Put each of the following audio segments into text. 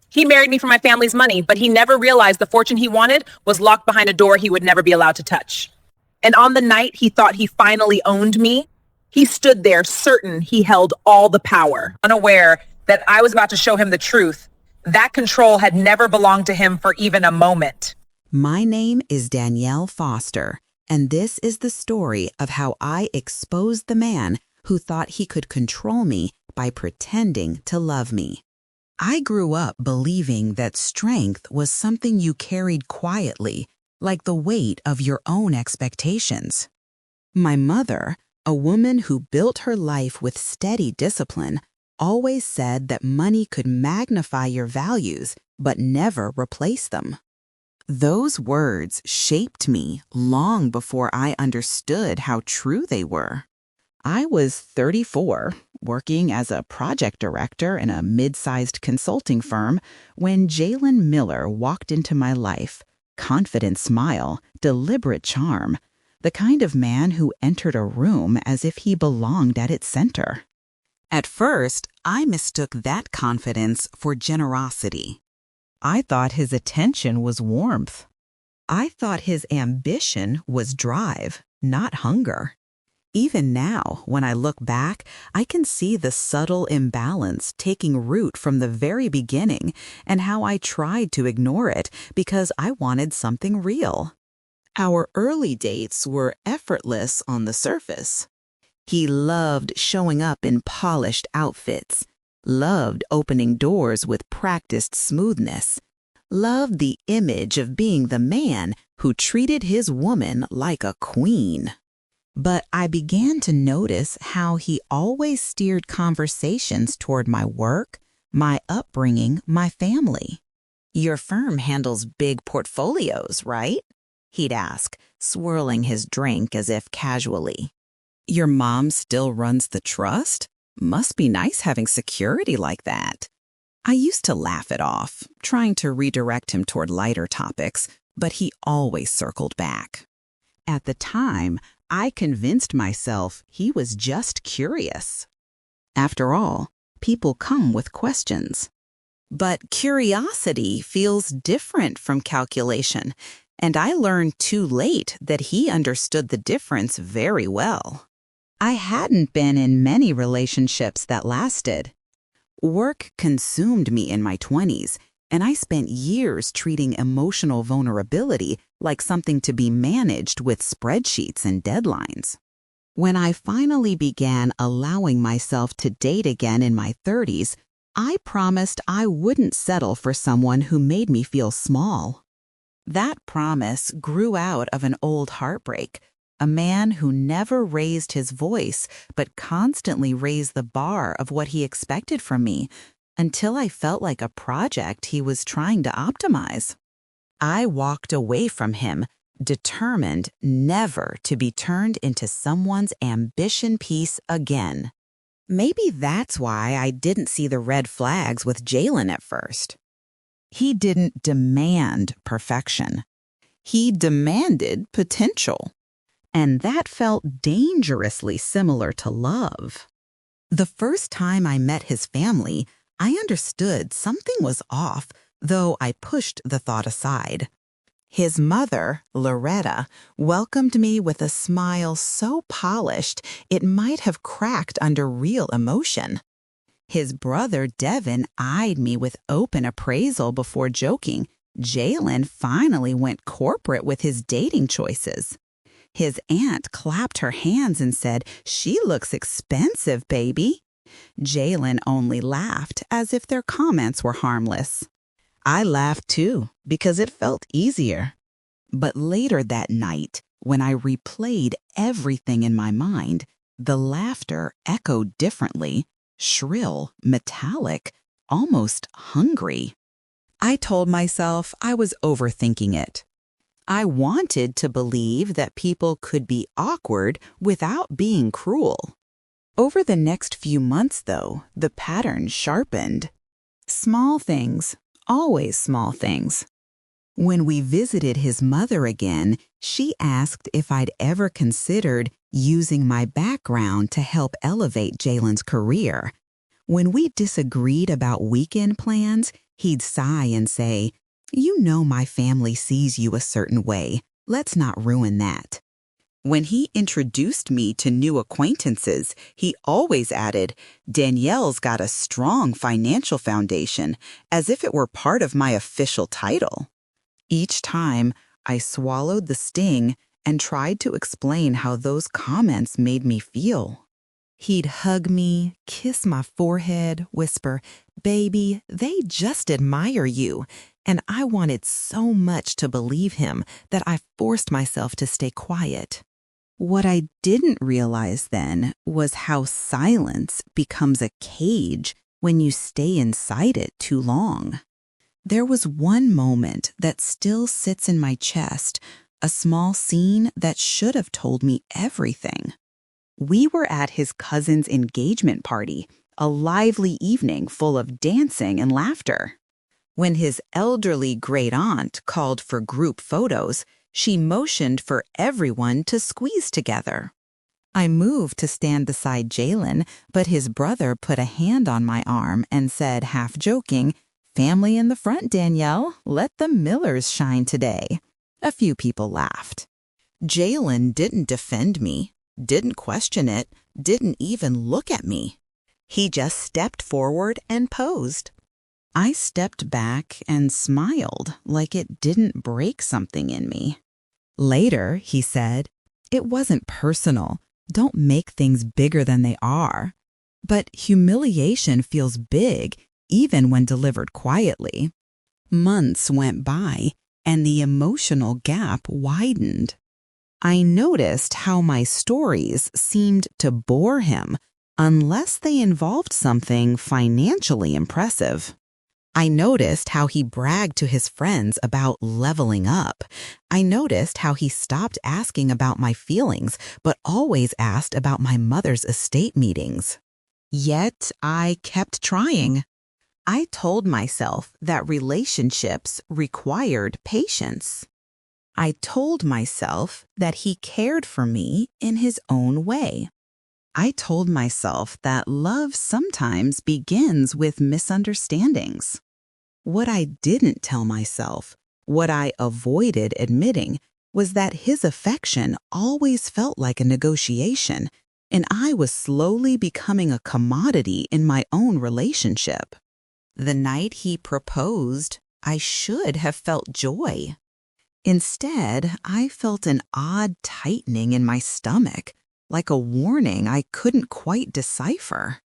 He married me for my family's money, but he never realized the fortune he wanted was locked behind a door he would never be allowed to touch. And on the night he thought he finally owned me, he stood there certain he held all the power, unaware that I was about to show him the truth. That control had never belonged to him for even a moment. My name is Danielle Foster, and this is the story of how I exposed the man who thought he could control me by pretending to love me. I grew up believing that strength was something you carried quietly, like the weight of your own expectations. My mother, a woman who built her life with steady discipline, always said that money could magnify your values but never replace them. Those words shaped me long before I understood how true they were. I was 34, working as a project director in a mid-sized consulting firm, when Jalen Miller walked into my life. Confident smile, deliberate charm, the kind of man who entered a room as if he belonged at its center. At first, I mistook that confidence for generosity. I thought his attention was warmth. I thought his ambition was drive, not hunger. Even now, when I look back, I can see the subtle imbalance taking root from the very beginning and how I tried to ignore it because I wanted something real. Our early dates were effortless on the surface. He loved showing up in polished outfits, loved opening doors with practiced smoothness, loved the image of being the man who treated his woman like a queen. But I began to notice how he always steered conversations toward my work, my upbringing, my family. "Your firm handles big portfolios, right?" he'd ask, swirling his drink as if casually. "Your mom still runs the trust? Must be nice having security like that." I used to laugh it off, trying to redirect him toward lighter topics, but he always circled back. At the time, I convinced myself he was just curious. After all, people come with questions. But curiosity feels different from calculation, and I learned too late that he understood the difference very well. I hadn't been in many relationships that lasted. Work consumed me in my 20s, and I spent years treating emotional vulnerability like something to be managed with spreadsheets and deadlines. When I finally began allowing myself to date again in my 30s, I promised I wouldn't settle for someone who made me feel small. That promise grew out of an old heartbreak, a man who never raised his voice but constantly raised the bar of what he expected from me, until I felt like a project he was trying to optimize. I walked away from him, determined never to be turned into someone's ambition piece again. Maybe that's why I didn't see the red flags with Jalen at first. He didn't demand perfection. He demanded potential. And that felt dangerously similar to love. The first time I met his family, I understood something was off, though I pushed the thought aside. His mother, Loretta, welcomed me with a smile so polished it might have cracked under real emotion. His brother, Devin, eyed me with open appraisal before joking. Jalen finally went corporate with his dating choices. His aunt clapped her hands and said, "She looks expensive, baby." Jalen only laughed as if their comments were harmless. I laughed too, because it felt easier. But later that night, when I replayed everything in my mind, the laughter echoed differently, shrill, metallic, almost hungry. I told myself I was overthinking it. I wanted to believe that people could be awkward without being cruel. Over the next few months, though, the pattern sharpened. Small things, always small things. When we visited his mother again, she asked if I'd ever considered using my background to help elevate Jalen's career. When we disagreed about weekend plans, He'd sigh and say, "You know my family sees you a certain way. Let's not ruin that." When he introduced me to new acquaintances, he always added, "Danielle's got a strong financial foundation," as if it were part of my official title. Each time, I swallowed the sting and tried to explain how those comments made me feel. He'd hug me, kiss my forehead, whisper, "Baby, they just admire you." And I wanted so much to believe him that I forced myself to stay quiet. What I didn't realize then was how silence becomes a cage when you stay inside it too long. There was one moment that still sits in my chest, a small scene that should have told me everything. We were at his cousin's engagement party, a lively evening full of dancing and laughter. When his elderly great-aunt called for group photos, she motioned for everyone to squeeze together. I moved to stand beside Jalen, but his brother put a hand on my arm and said, half joking, "Family in the front, Danielle. Let the Millers shine today." A few people laughed. Jalen didn't defend me, didn't question it, didn't even look at me. He just stepped forward and posed. I stepped back and smiled like it didn't break something in me. Later, he said, "It wasn't personal. Don't make things bigger than they are." But humiliation feels big, even when delivered quietly. Months went by, and the emotional gap widened. I noticed how my stories seemed to bore him unless they involved something financially impressive. I noticed how he bragged to his friends about leveling up. I noticed how he stopped asking about my feelings, but always asked about my mother's estate meetings. Yet I kept trying. I told myself that relationships required patience. I told myself that he cared for me in his own way. I told myself that love sometimes begins with misunderstandings. What I didn't tell myself, what I avoided admitting, was that his affection always felt like a negotiation, and I was slowly becoming a commodity in my own relationship. The night he proposed, I should have felt joy. Instead, I felt an odd tightening in my stomach, like a warning I couldn't quite decipher.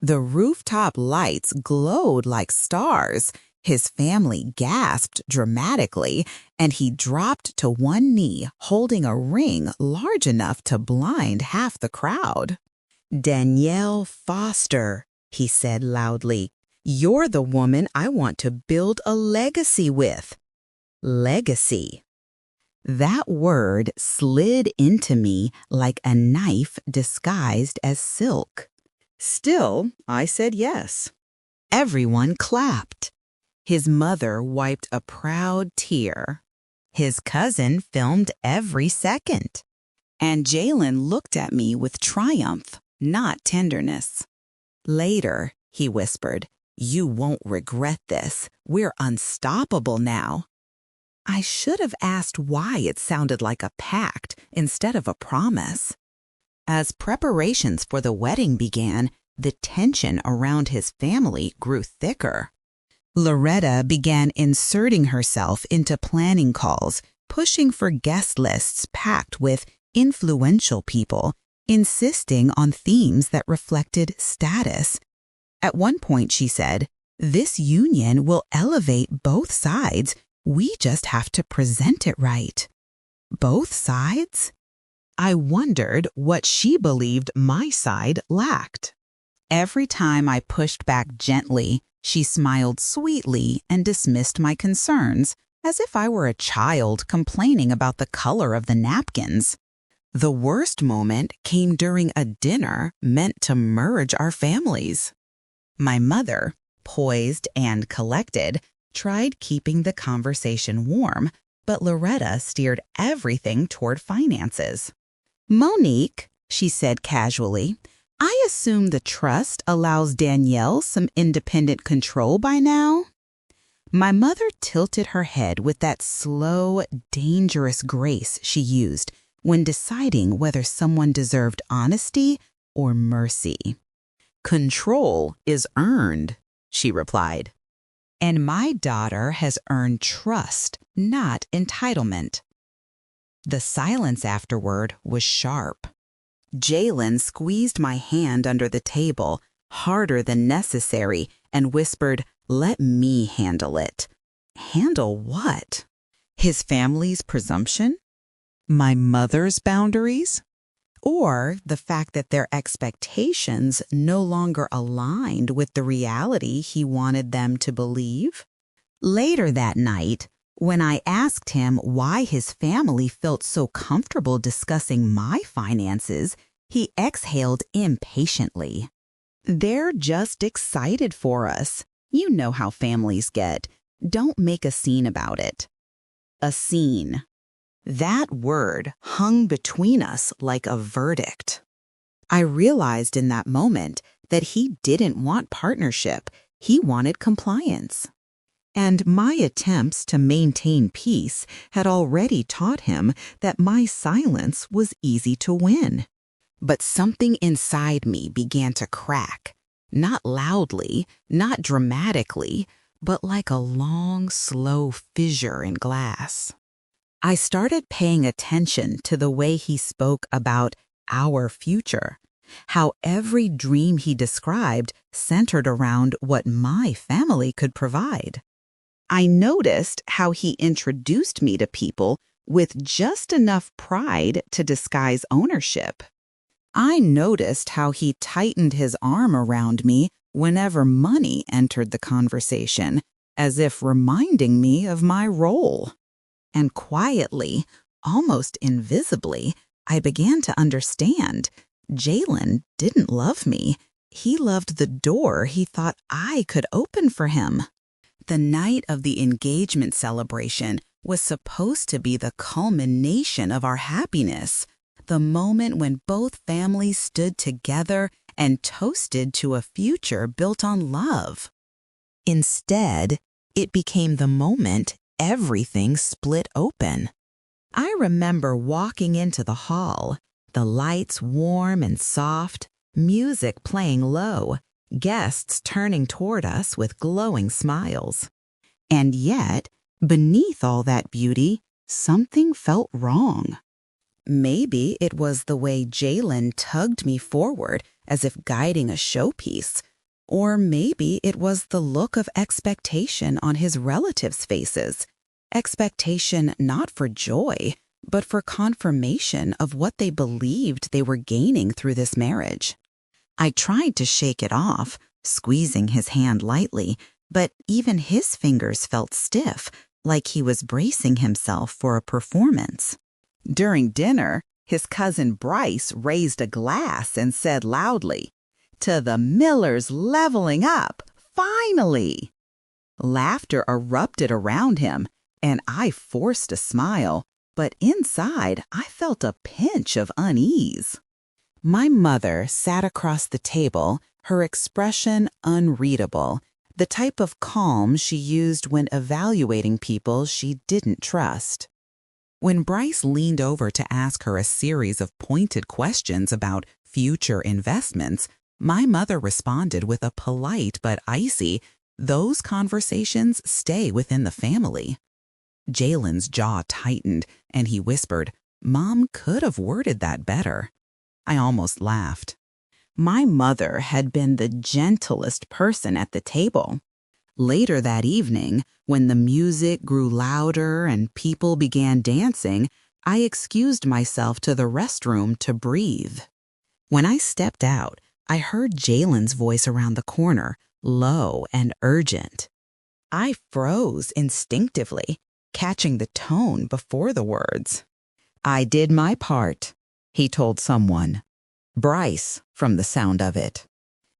The rooftop lights glowed like stars. His family gasped dramatically, and he dropped to one knee, holding a ring large enough to blind half the crowd. "Danielle Foster," he said loudly, "you're the woman I want to build a legacy with." Legacy. That word slid into me like a knife disguised as silk. Still, I said yes. Everyone clapped. His mother wiped a proud tear. His cousin filmed every second. And Jalen looked at me with triumph, not tenderness. "Later," he whispered, "you won't regret this. We're unstoppable now." I should have asked why it sounded like a pact instead of a promise. As preparations for the wedding began, the tension around his family grew thicker. Loretta began inserting herself into planning calls, pushing for guest lists packed with influential people, insisting on themes that reflected status. At one point, she said, "This union will elevate both sides. We just have to present it right." Both sides? I wondered what she believed my side lacked. Every time I pushed back gently, she smiled sweetly and dismissed my concerns, as if I were a child complaining about the color of the napkins. The worst moment came during a dinner meant to merge our families. My mother, poised and collected, tried keeping the conversation warm, but Loretta steered everything toward finances. "Monique," she said casually, "I assume the trust allows Danielle some independent control by now?" My mother tilted her head with that slow, dangerous grace she used when deciding whether someone deserved honesty or mercy. "Control is earned," she replied. "And my daughter has earned trust, not entitlement." The silence afterward was sharp. Jalen squeezed my hand under the table, harder than necessary, and whispered, "Let me handle it." Handle what? His family's presumption? My mother's boundaries? Or the fact that their expectations no longer aligned with the reality he wanted them to believe? Later that night, when I asked him why his family felt so comfortable discussing my finances, he exhaled impatiently. "They're just excited for us. You know how families get. Don't make a scene about it." A scene. That word hung between us like a verdict. I realized in that moment that he didn't want partnership. He wanted compliance. And my attempts to maintain peace had already taught him that my silence was easy to win. But something inside me began to crack, not loudly, not dramatically, but like a long, slow fissure in glass. I started paying attention to the way he spoke about our future, how every dream he described centered around what my family could provide. I noticed how he introduced me to people with just enough pride to disguise ownership. I noticed how he tightened his arm around me whenever money entered the conversation, as if reminding me of my role. And quietly, almost invisibly, I began to understand. Jalen didn't love me. He loved the door he thought I could open for him. The night of the engagement celebration was supposed to be the culmination of our happiness, the moment when both families stood together and toasted to a future built on love. Instead, it became the moment everything split open. I remember walking into the hall, the lights warm and soft, music playing low, guests turning toward us with glowing smiles. And yet, beneath all that beauty, something felt wrong. Maybe it was the way Jalen tugged me forward as if guiding a showpiece, or maybe it was the look of expectation on his relatives' faces. Expectation not for joy, but for confirmation of what they believed they were gaining through this marriage. I tried to shake it off, squeezing his hand lightly, but even his fingers felt stiff, like he was bracing himself for a performance. During dinner, his cousin Bryce raised a glass and said loudly, "To the Millers leveling up, finally!" Laughter erupted around him, and I forced a smile, but inside I felt a pinch of unease. My mother sat across the table, her expression unreadable, the type of calm she used when evaluating people she didn't trust. When Bryce leaned over to ask her a series of pointed questions about future investments, my mother responded with a polite but icy, "Those conversations stay within the family." Jalen's jaw tightened, and he whispered, "Mom could have worded that better." I almost laughed. My mother had been the gentlest person at the table. Later that evening, when the music grew louder and people began dancing, I excused myself to the restroom to breathe. When I stepped out, I heard Jalen's voice around the corner, low and urgent. I froze instinctively, catching the tone before the words. "I did my part," he told someone. Bryce, from the sound of it.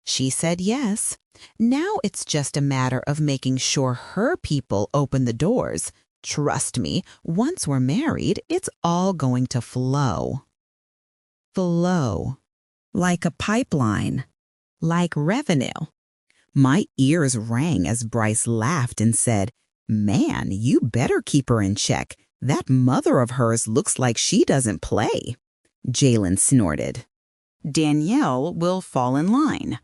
She said yes. Now it's just a matter of making sure her people open the doors. Trust me, once we're married, it's all going to flow. Flow. Like a pipeline. Like revenue. My ears rang as Bryce laughed and said, "Man, you better keep her in check. That mother of hers looks like she doesn't play." Jalen snorted. "Danielle will fall in line."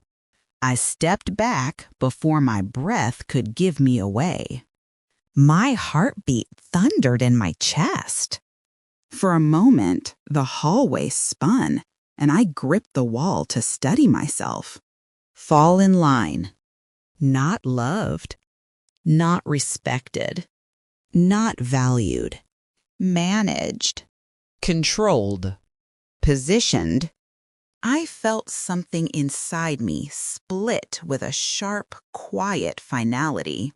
I stepped back before my breath could give me away. My heartbeat thundered in my chest. For a moment, the hallway spun, and I gripped the wall to steady myself. Fall in line. Not loved. Not respected. Not valued. Managed. Controlled. Positioned. I felt something inside me split with a sharp, quiet finality.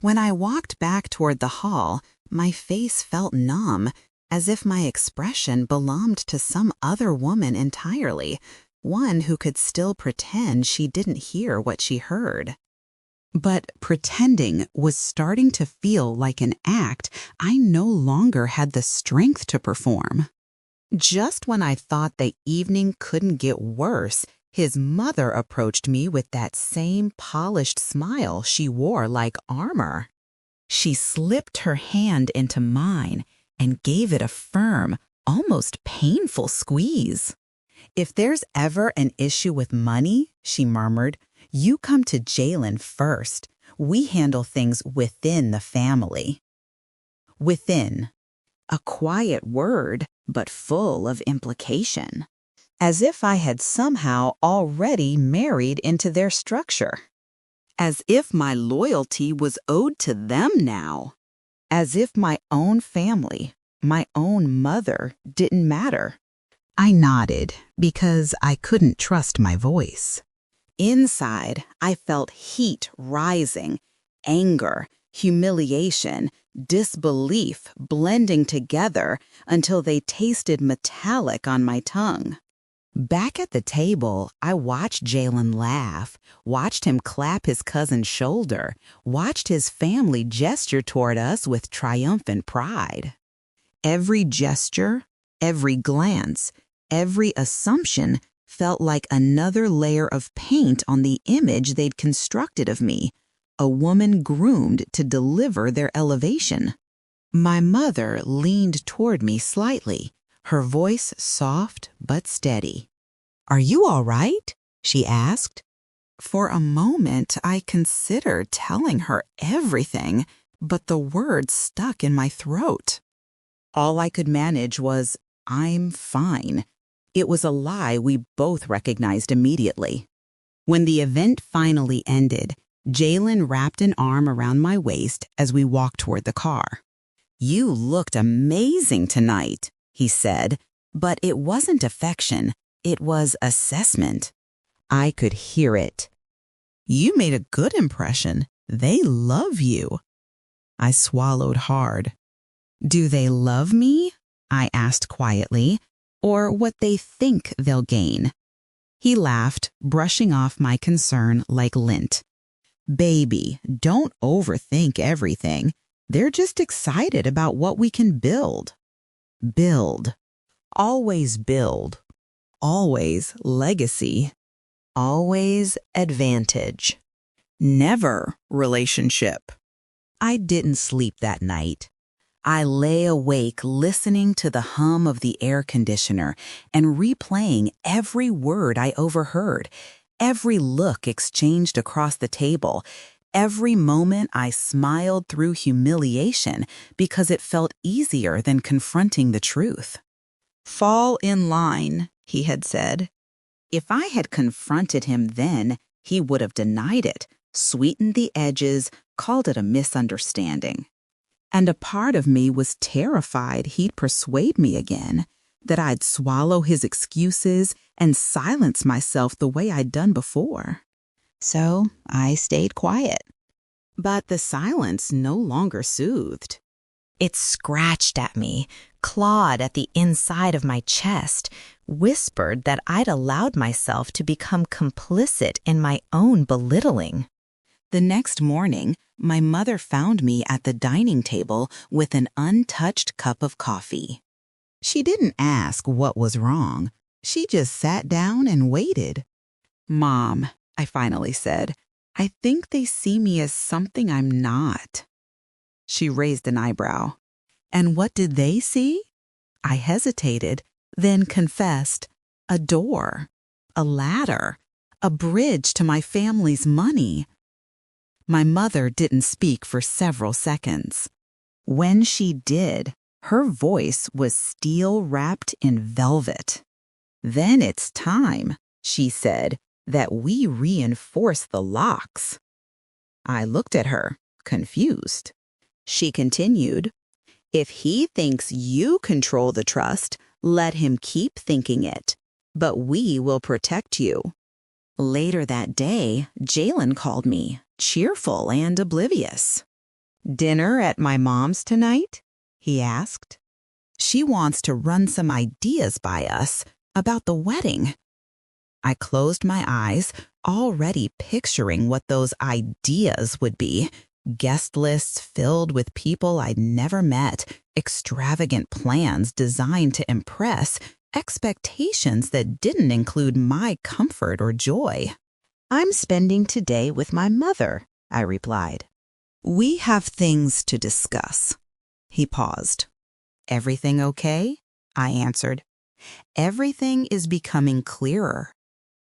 When I walked back toward the hall, my face felt numb, as if my expression belonged to some other woman entirely, one who could still pretend she didn't hear what she heard. But pretending was starting to feel like an act I no longer had the strength to perform. Just when I thought the evening couldn't get worse, his mother approached me with that same polished smile she wore like armor. She slipped her hand into mine and gave it a firm, almost painful squeeze. "If there's ever an issue with money," she murmured, "you come to Jalen first. We handle things within the family." Within. A quiet word, but full of implication. As if I had somehow already married into their structure. As if my loyalty was owed to them now. As if my own family, my own mother, didn't matter. I nodded because I couldn't trust my voice. Inside, I felt heat rising, anger, humiliation, disbelief blending together until they tasted metallic on my tongue. Back at the table, I watched Jalen laugh, watched him clap his cousin's shoulder, watched his family gesture toward us with triumphant pride. Every gesture, every glance, every assumption felt like another layer of paint on the image they'd constructed of me, a woman groomed to deliver their elevation. My mother leaned toward me slightly, her voice soft but steady. "Are you all right?" she asked. For a moment, I considered telling her everything, but the words stuck in my throat. All I could manage was, "I'm fine." It was a lie we both recognized immediately. When the event finally ended, Jalen wrapped an arm around my waist as we walked toward the car. "You looked amazing tonight," he said, but it wasn't affection, it was assessment. I could hear it. "You made a good impression. They love you." I swallowed hard. "Do they love me?" I asked quietly, "or what they think they'll gain?" He laughed, brushing off my concern like lint. "Baby, don't overthink everything. They're just excited about what we can build." Build. Always build. Always legacy. Always advantage. Never relationship. I didn't sleep that night. I lay awake listening to the hum of the air conditioner and replaying every word I overheard, every look exchanged across the table, every moment I smiled through humiliation because it felt easier than confronting the truth. "Fall in line," he had said. If I had confronted him then, he would have denied it, sweetened the edges, called it a misunderstanding. And a part of me was terrified he'd persuade me again, that I'd swallow his excuses and silence myself the way I'd done before. So I stayed quiet. But the silence no longer soothed. It scratched at me, clawed at the inside of my chest, whispered that I'd allowed myself to become complicit in my own belittling. The next morning, my mother found me at the dining table with an untouched cup of coffee. She didn't ask what was wrong. She just sat down and waited. "Mom," I finally said, I think they see me as something I'm not. She raised an eyebrow. And what did they see? I hesitated, then confessed. A door, a ladder, a bridge to my family's money. My mother didn't speak for several seconds. When she did, her voice was steel wrapped in velvet. Then it's time, she said, that we reinforce the locks. I looked at her, confused. She continued, if he thinks you control the trust, let him keep thinking it. But we will protect you. Later that day, Jalen called me, cheerful and oblivious. Dinner at my mom's tonight? He asked. She wants to run some ideas by us about the wedding. I closed my eyes, already picturing what those ideas would be. Guest lists filled with people I'd never met, extravagant plans designed to impress, expectations that didn't include my comfort or joy. I'm spending today with my mother, I replied. We have things to discuss. He paused. Everything okay? I answered. Everything is becoming clearer.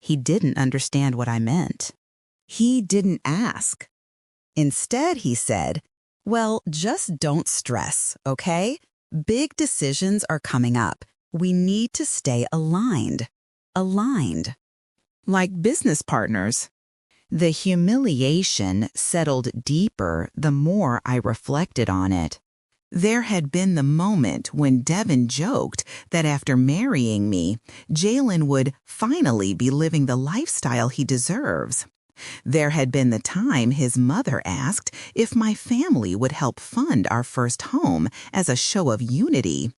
He didn't understand what I meant. He didn't ask. Instead, he said, well, just don't stress, okay? Big decisions are coming up. We need to stay aligned. Aligned. Like business partners. The humiliation settled deeper the more I reflected on it. There had been the moment when Devin joked that after marrying me, Jalen would finally be living the lifestyle he deserves. There had been the time his mother asked if my family would help fund our first home as a show of unity.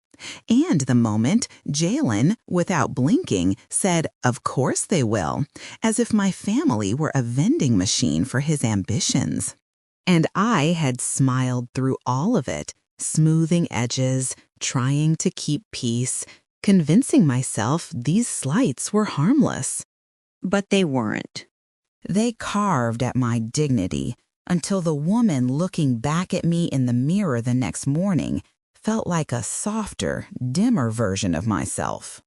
And the moment Jalen, without blinking, said, of course they will, as if my family were a vending machine for his ambitions. And I had smiled through all of it, smoothing edges, trying to keep peace, convincing myself these slights were harmless. But they weren't. They carved at my dignity until the woman looking back at me in the mirror the next morning felt like a softer, dimmer version of myself.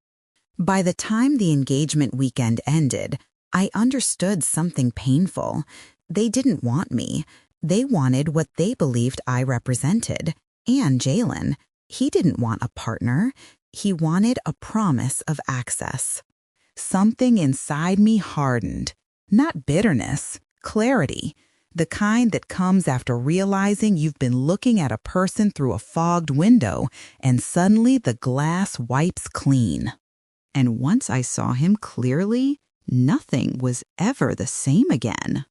By the time the engagement weekend ended, I understood something painful. They didn't want me. They wanted what they believed I represented. And Jalen, he didn't want a partner. He wanted a promise of access. Something inside me hardened. Not bitterness, clarity. The kind that comes after realizing you've been looking at a person through a fogged window and suddenly the glass wipes clean. And once I saw him clearly, nothing was ever the same again.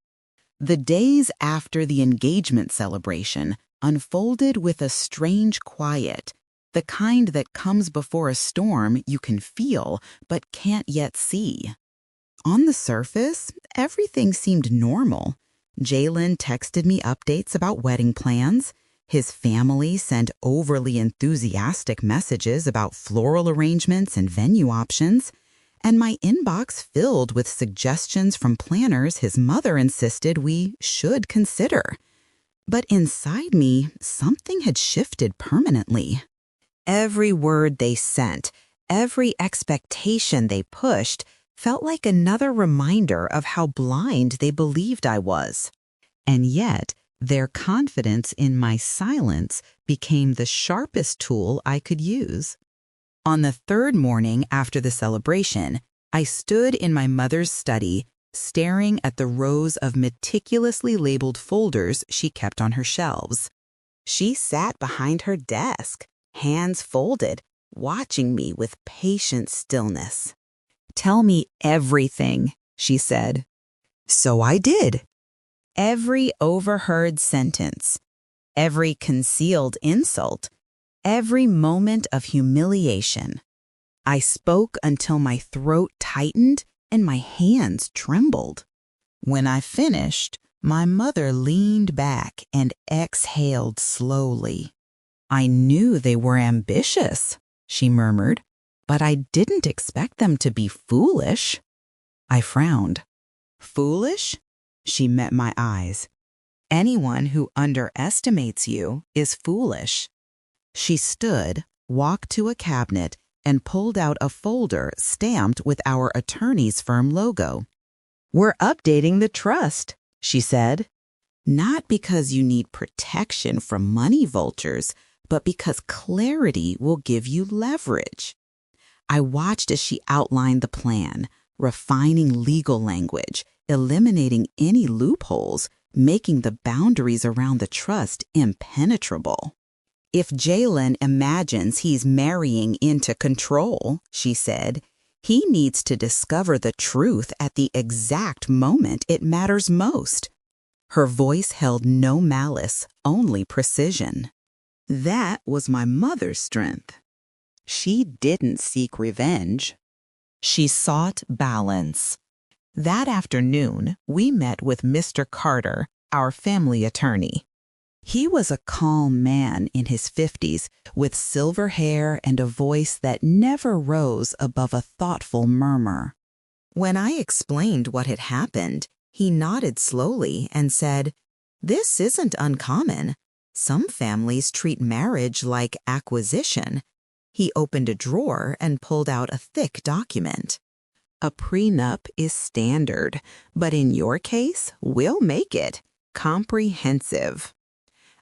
The days after the engagement celebration unfolded with a strange quiet, the kind that comes before a storm you can feel but can't yet see. On the surface, everything seemed normal. Jalen texted me updates about wedding plans. His family sent overly enthusiastic messages about floral arrangements and venue options. And my inbox filled with suggestions from planners his mother insisted we should consider. But inside me, something had shifted permanently. Every word they sent, every expectation they pushed, felt like another reminder of how blind they believed I was. And yet, their confidence in my silence became the sharpest tool I could use. On the third morning after the celebration, I stood in my mother's study, staring at the rows of meticulously labeled folders she kept on her shelves. She sat behind her desk, hands folded, watching me with patient stillness. Tell me everything, she said. So I did. Every overheard sentence, every concealed insult, every moment of humiliation. I spoke until my throat tightened and my hands trembled. When I finished, my mother leaned back and exhaled slowly. I knew they were ambitious, she murmured, but I didn't expect them to be foolish. I frowned. Foolish? She met my eyes. Anyone who underestimates you is foolish. She stood, walked to a cabinet, and pulled out a folder stamped with our attorney's firm logo. "We're updating the trust," she said. "Not because you need protection from money vultures, but because clarity will give you leverage." I watched as she outlined the plan, refining legal language, eliminating any loopholes, making the boundaries around the trust impenetrable. "If Jalen imagines he's marrying into control," she said, "he needs to discover the truth at the exact moment it matters most." Her voice held no malice, only precision. That was my mother's strength. She didn't seek revenge. She sought balance. That afternoon, we met with Mr. Carter, our family attorney. He was a calm man in his 50s with silver hair and a voice that never rose above a thoughtful murmur. When I explained what had happened, he nodded slowly and said, "This isn't uncommon. Some families treat marriage like acquisition." He opened a drawer and pulled out a thick document. "A prenup is standard, but in your case, we'll make it comprehensive."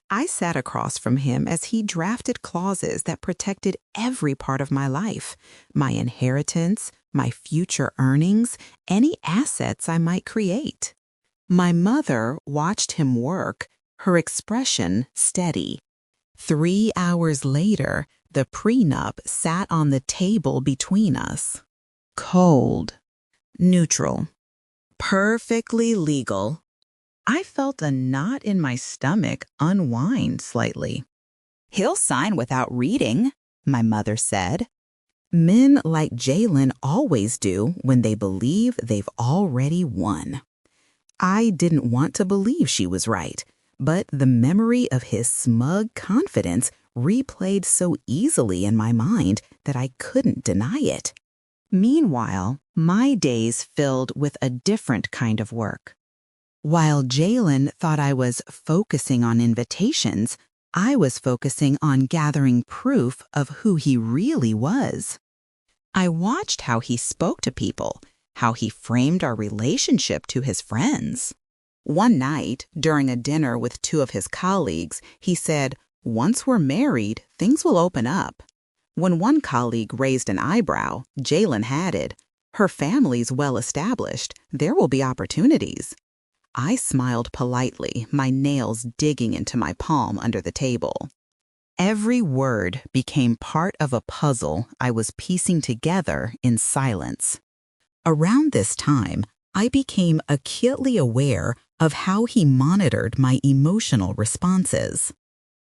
I sat across from him as he drafted clauses that protected every part of my life, my inheritance, my future earnings, any assets I might create. My mother watched him work, her expression steady. 3 hours later, the prenup sat on the table between us. Cold, neutral, perfectly legal. I felt a knot in my stomach unwind slightly. "He'll sign without reading," my mother said. Men like Jalen always do when they believe they've already won. I didn't want to believe she was right, but the memory of his smug confidence replayed so easily in my mind that I couldn't deny it. Meanwhile, my days filled with a different kind of work. While Jalen thought I was focusing on invitations, I was focusing on gathering proof of who he really was. I watched how he spoke to people, how he framed our relationship to his friends. One night, during a dinner with 2 of his colleagues, he said, "Once we're married, things will open up." When one colleague raised an eyebrow, Jalen added, "Her family's well established. There will be opportunities." I smiled politely, my nails digging into my palm under the table. Every word became part of a puzzle I was piecing together in silence. Around this time, I became acutely aware of how he monitored my emotional responses.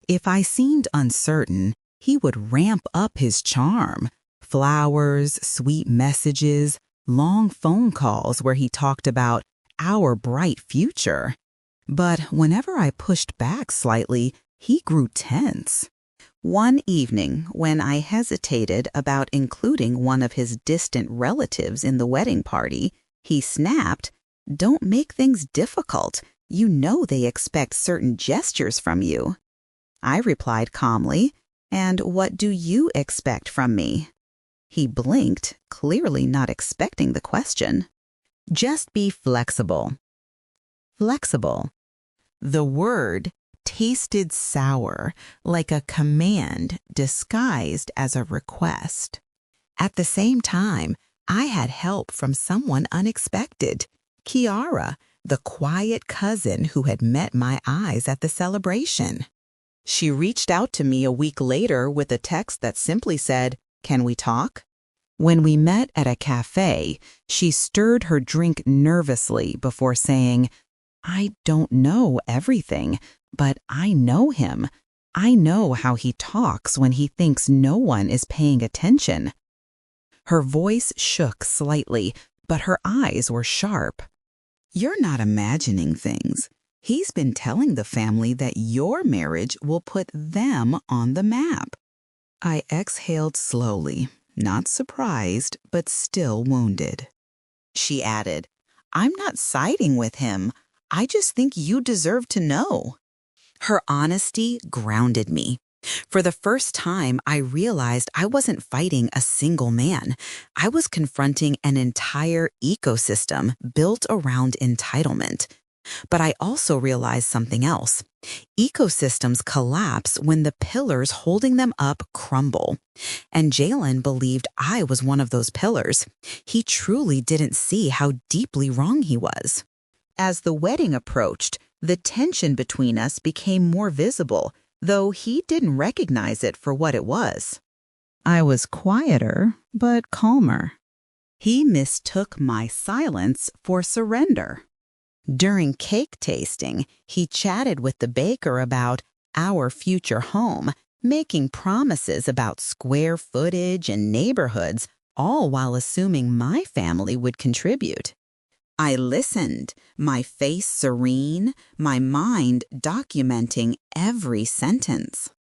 If I seemed uncertain, he would ramp up his charm. Flowers, sweet messages, long phone calls where he talked about our bright future. But whenever I pushed back slightly, he grew tense. One evening, when I hesitated about including one of his distant relatives in the wedding party, he snapped, "Don't make things difficult. You know they expect certain gestures from you." I replied calmly, "And what do you expect from me?" He blinked, clearly not expecting the question. "Just be flexible." Flexible. The word tasted sour, like a command disguised as a request. At the same time, I had help from someone unexpected, Kiara, the quiet cousin who had met my eyes at the celebration. She reached out to me a week later with a text that simply said, "Can we talk?" When we met at a cafe, she stirred her drink nervously before saying, "I don't know everything, but I know him. I know how he talks when he thinks no one is paying attention." Her voice shook slightly, but her eyes were sharp. "You're not imagining things. He's been telling the family that your marriage will put them on the map." I exhaled slowly, not surprised, but still wounded. She added, "I'm not siding with him. I just think you deserve to know." Her honesty grounded me. For the first time, I realized I wasn't fighting a single man. I was confronting an entire ecosystem built around entitlement. But I also realized something else. Ecosystems collapse when the pillars holding them up crumble. And Jalen believed I was one of those pillars. He truly didn't see how deeply wrong he was. As the wedding approached, the tension between us became more visible, though he didn't recognize it for what it was. I was quieter, but calmer. He mistook my silence for surrender. During cake tasting, he chatted with the baker about our future home, making promises about square footage and neighborhoods, all while assuming my family would contribute. I listened, my face serene, my mind documenting every sentence.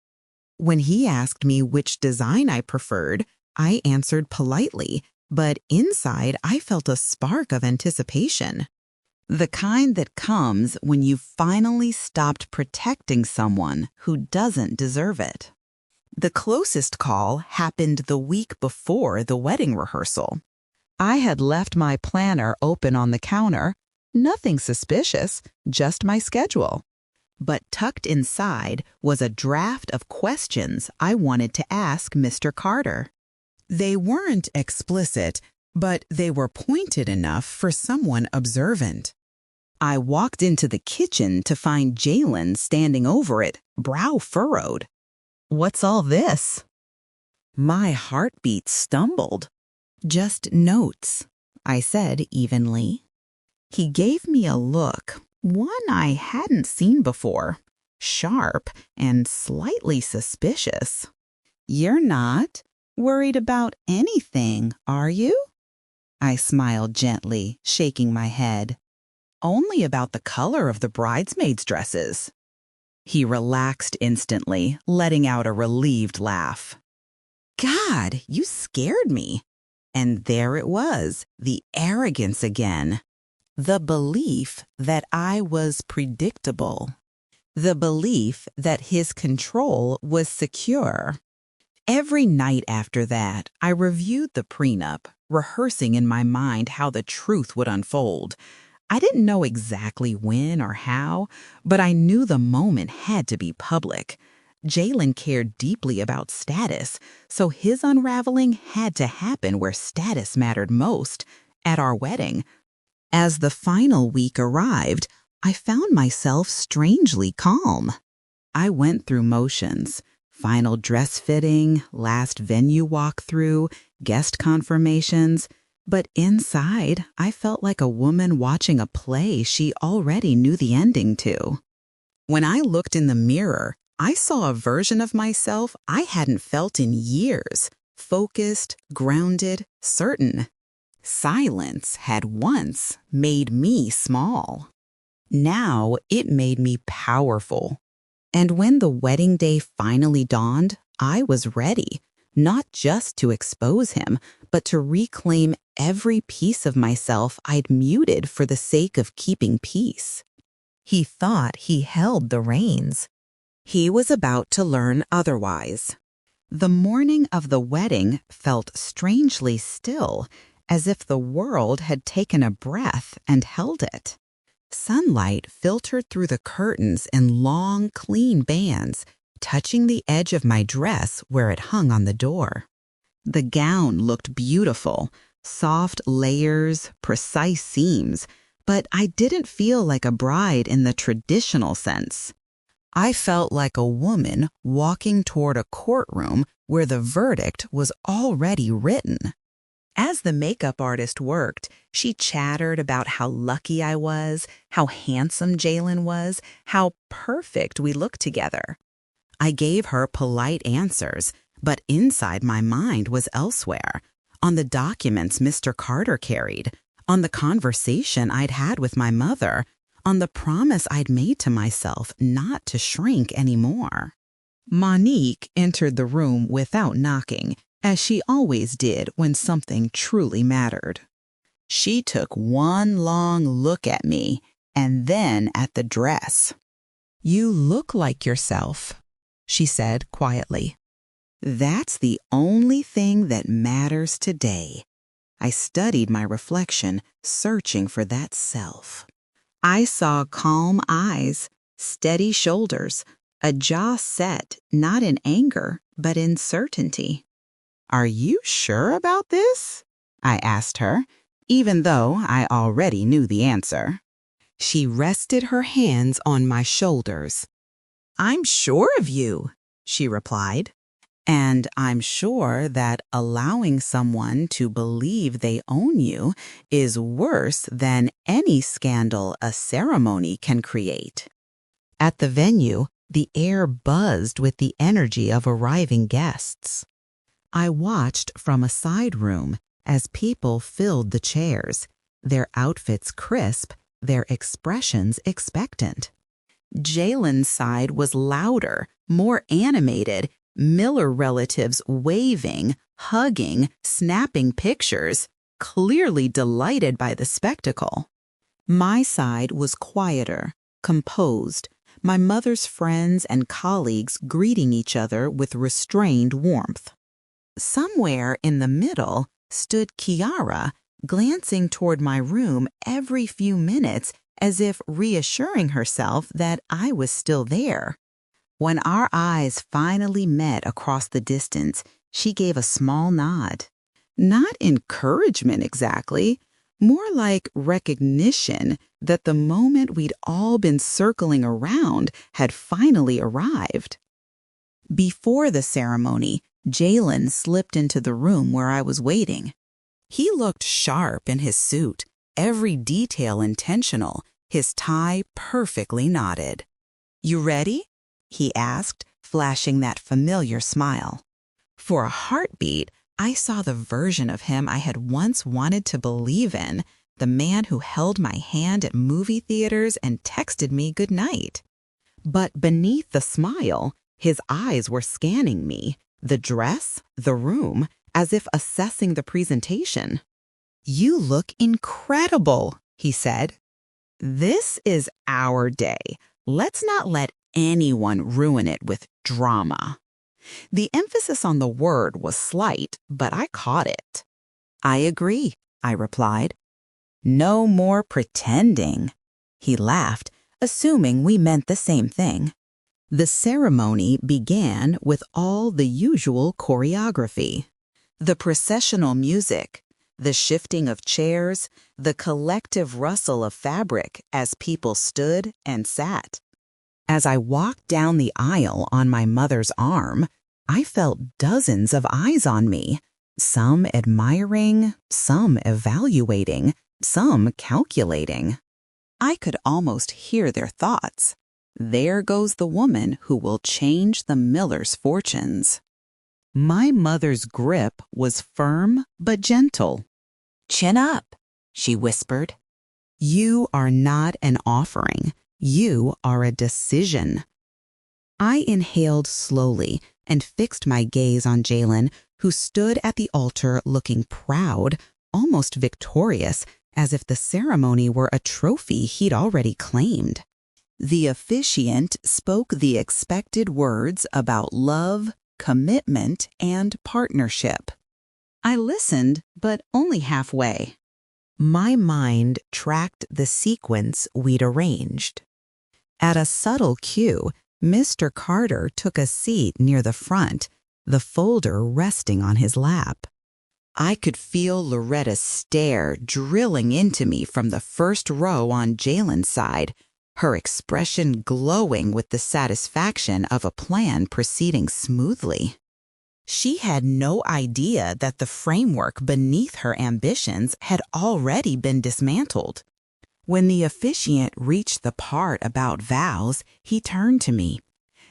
When he asked me which design I preferred, I answered politely, but inside I felt a spark of anticipation. The kind that comes when you've finally stopped protecting someone who doesn't deserve it. The closest call happened the week before the wedding rehearsal. I had left my planner open on the counter, nothing suspicious, just my schedule. But tucked inside was a draft of questions I wanted to ask Mr. Carter. They weren't explicit, but they were pointed enough for someone observant. I walked into the kitchen to find Jalen standing over it, brow furrowed. "What's all this?" My heartbeat stumbled. "Just notes," I said evenly. He gave me a look, one I hadn't seen before, sharp and slightly suspicious. "You're not worried about anything, are you?" I smiled gently, shaking my head. "Only about the color of the bridesmaids' dresses." He relaxed instantly, letting out a relieved laugh. "God, you scared me." And there it was, the arrogance again. The belief that I was predictable. The belief that his control was secure. Every night after that, I reviewed the prenup, rehearsing in my mind how the truth would unfold. I didn't know exactly when or how, but I knew the moment had to be public. Jalen cared deeply about status, so his unraveling had to happen where status mattered most, at our wedding. As the final week arrived, I found myself strangely calm. I went through motions: final dress fitting, last venue walkthrough, guest confirmations. But inside, I felt like a woman watching a play she already knew the ending to. When I looked in the mirror, I saw a version of myself I hadn't felt in years, focused, grounded, certain. Silence had once made me small. Now it made me powerful. And when the wedding day finally dawned, I was ready, not just to expose him, but to reclaim every piece of myself I'd muted for the sake of keeping peace. He thought he held the reins. He was about to learn otherwise. The morning of the wedding felt strangely still, as if the world had taken a breath and held it. Sunlight filtered through the curtains in long, clean bands, touching the edge of my dress where it hung on the door. The gown looked beautiful, soft layers, precise seams, but I didn't feel like a bride in the traditional sense. I felt like a woman walking toward a courtroom where the verdict was already written. As the makeup artist worked, she chattered about how lucky I was, how handsome Jalen was, how perfect we looked together. I gave her polite answers, but inside my mind was elsewhere, on the documents Mr. Carter carried, on the conversation I'd had with my mother, on the promise I'd made to myself not to shrink anymore. Monique entered the room without knocking, as she always did when something truly mattered. She took one long look at me, and then at the dress. "You look like yourself," she said quietly. "That's the only thing that matters today." I studied my reflection, searching for that self. I saw calm eyes, steady shoulders, a jaw set not in anger, but in certainty. "Are you sure about this?" I asked her, even though I already knew the answer. She rested her hands on my shoulders. "I'm sure of you," she replied. "And I'm sure that allowing someone to believe they own you is worse than any scandal a ceremony can create." At the venue, the air buzzed with the energy of arriving guests. I watched from a side room as people filled the chairs, their outfits crisp, their expressions expectant. Jalen's side was louder, more animated, Miller relatives waving, hugging, snapping pictures, clearly delighted by the spectacle. My side was quieter, composed, my mother's friends and colleagues greeting each other with restrained warmth. Somewhere in the middle stood Kiara, glancing toward my room every few minutes as if reassuring herself that I was still there. When our eyes finally met across the distance, she gave a small nod. Not encouragement exactly, more like recognition that the moment we'd all been circling around had finally arrived. Before the ceremony, Jalen slipped into the room where I was waiting. He looked sharp in his suit, every detail intentional, his tie perfectly knotted. "You ready?" he asked, flashing that familiar smile. For a heartbeat, I saw the version of him I had once wanted to believe in, the man who held my hand at movie theaters and texted me goodnight. But beneath the smile, his eyes were scanning me, the dress, the room, as if assessing the presentation. "You look incredible," he said. "This is our day. Let's not let anyone ruin it with drama." The emphasis on the word was slight, but I caught it. "I agree," I replied. "No more pretending." He laughed, assuming we meant the same thing. The ceremony began with all the usual choreography. The processional music, the shifting of chairs, the collective rustle of fabric as people stood and sat. As I walked down the aisle on my mother's arm, I felt dozens of eyes on me, some admiring, some evaluating, some calculating. I could almost hear their thoughts. There goes the woman who will change the Miller's fortunes. My mother's grip was firm but gentle. "Chin up," she whispered. "You are not an offering. You are a decision." I inhaled slowly and fixed my gaze on Jalen, who stood at the altar looking proud, almost victorious, as if the ceremony were a trophy he'd already claimed. The officiant spoke the expected words about love, commitment, and partnership. I listened, but only halfway. My mind tracked the sequence we'd arranged. At a subtle cue, Mr. Carter took a seat near the front, the folder resting on his lap. I could feel Loretta's stare drilling into me from the first row on Jalen's side, her expression glowing with the satisfaction of a plan proceeding smoothly. She had no idea that the framework beneath her ambitions had already been dismantled. When the officiant reached the part about vows, he turned to me.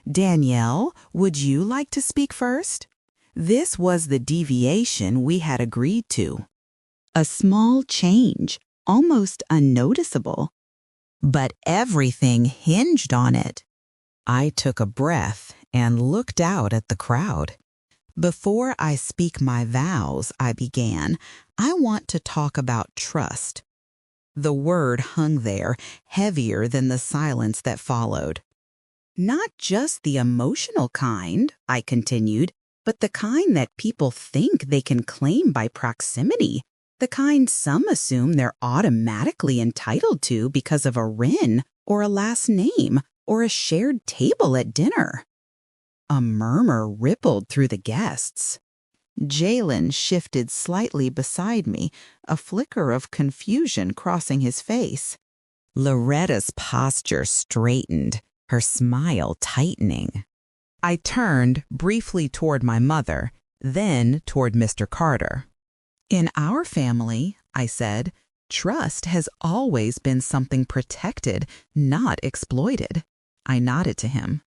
"Danielle, would you like to speak first?" This was the deviation we had agreed to. A small change, almost unnoticeable. But everything hinged on it. I took a breath and looked out at the crowd. "Before I speak my vows," I began, "I want to talk about trust." The word hung there, heavier than the silence that followed. Not just the emotional kind, I continued, but the kind that people think they can claim by proximity. The kind some assume they're automatically entitled to because of a rin or a last name or a shared table at dinner. A murmur rippled through the guests. Jalen shifted slightly beside me, a flicker of confusion crossing his face. Loretta's posture straightened, her smile tightening. I turned briefly toward my mother, then toward Mr. Carter. In our family, I said, trust has always been something protected, not exploited. I nodded to him.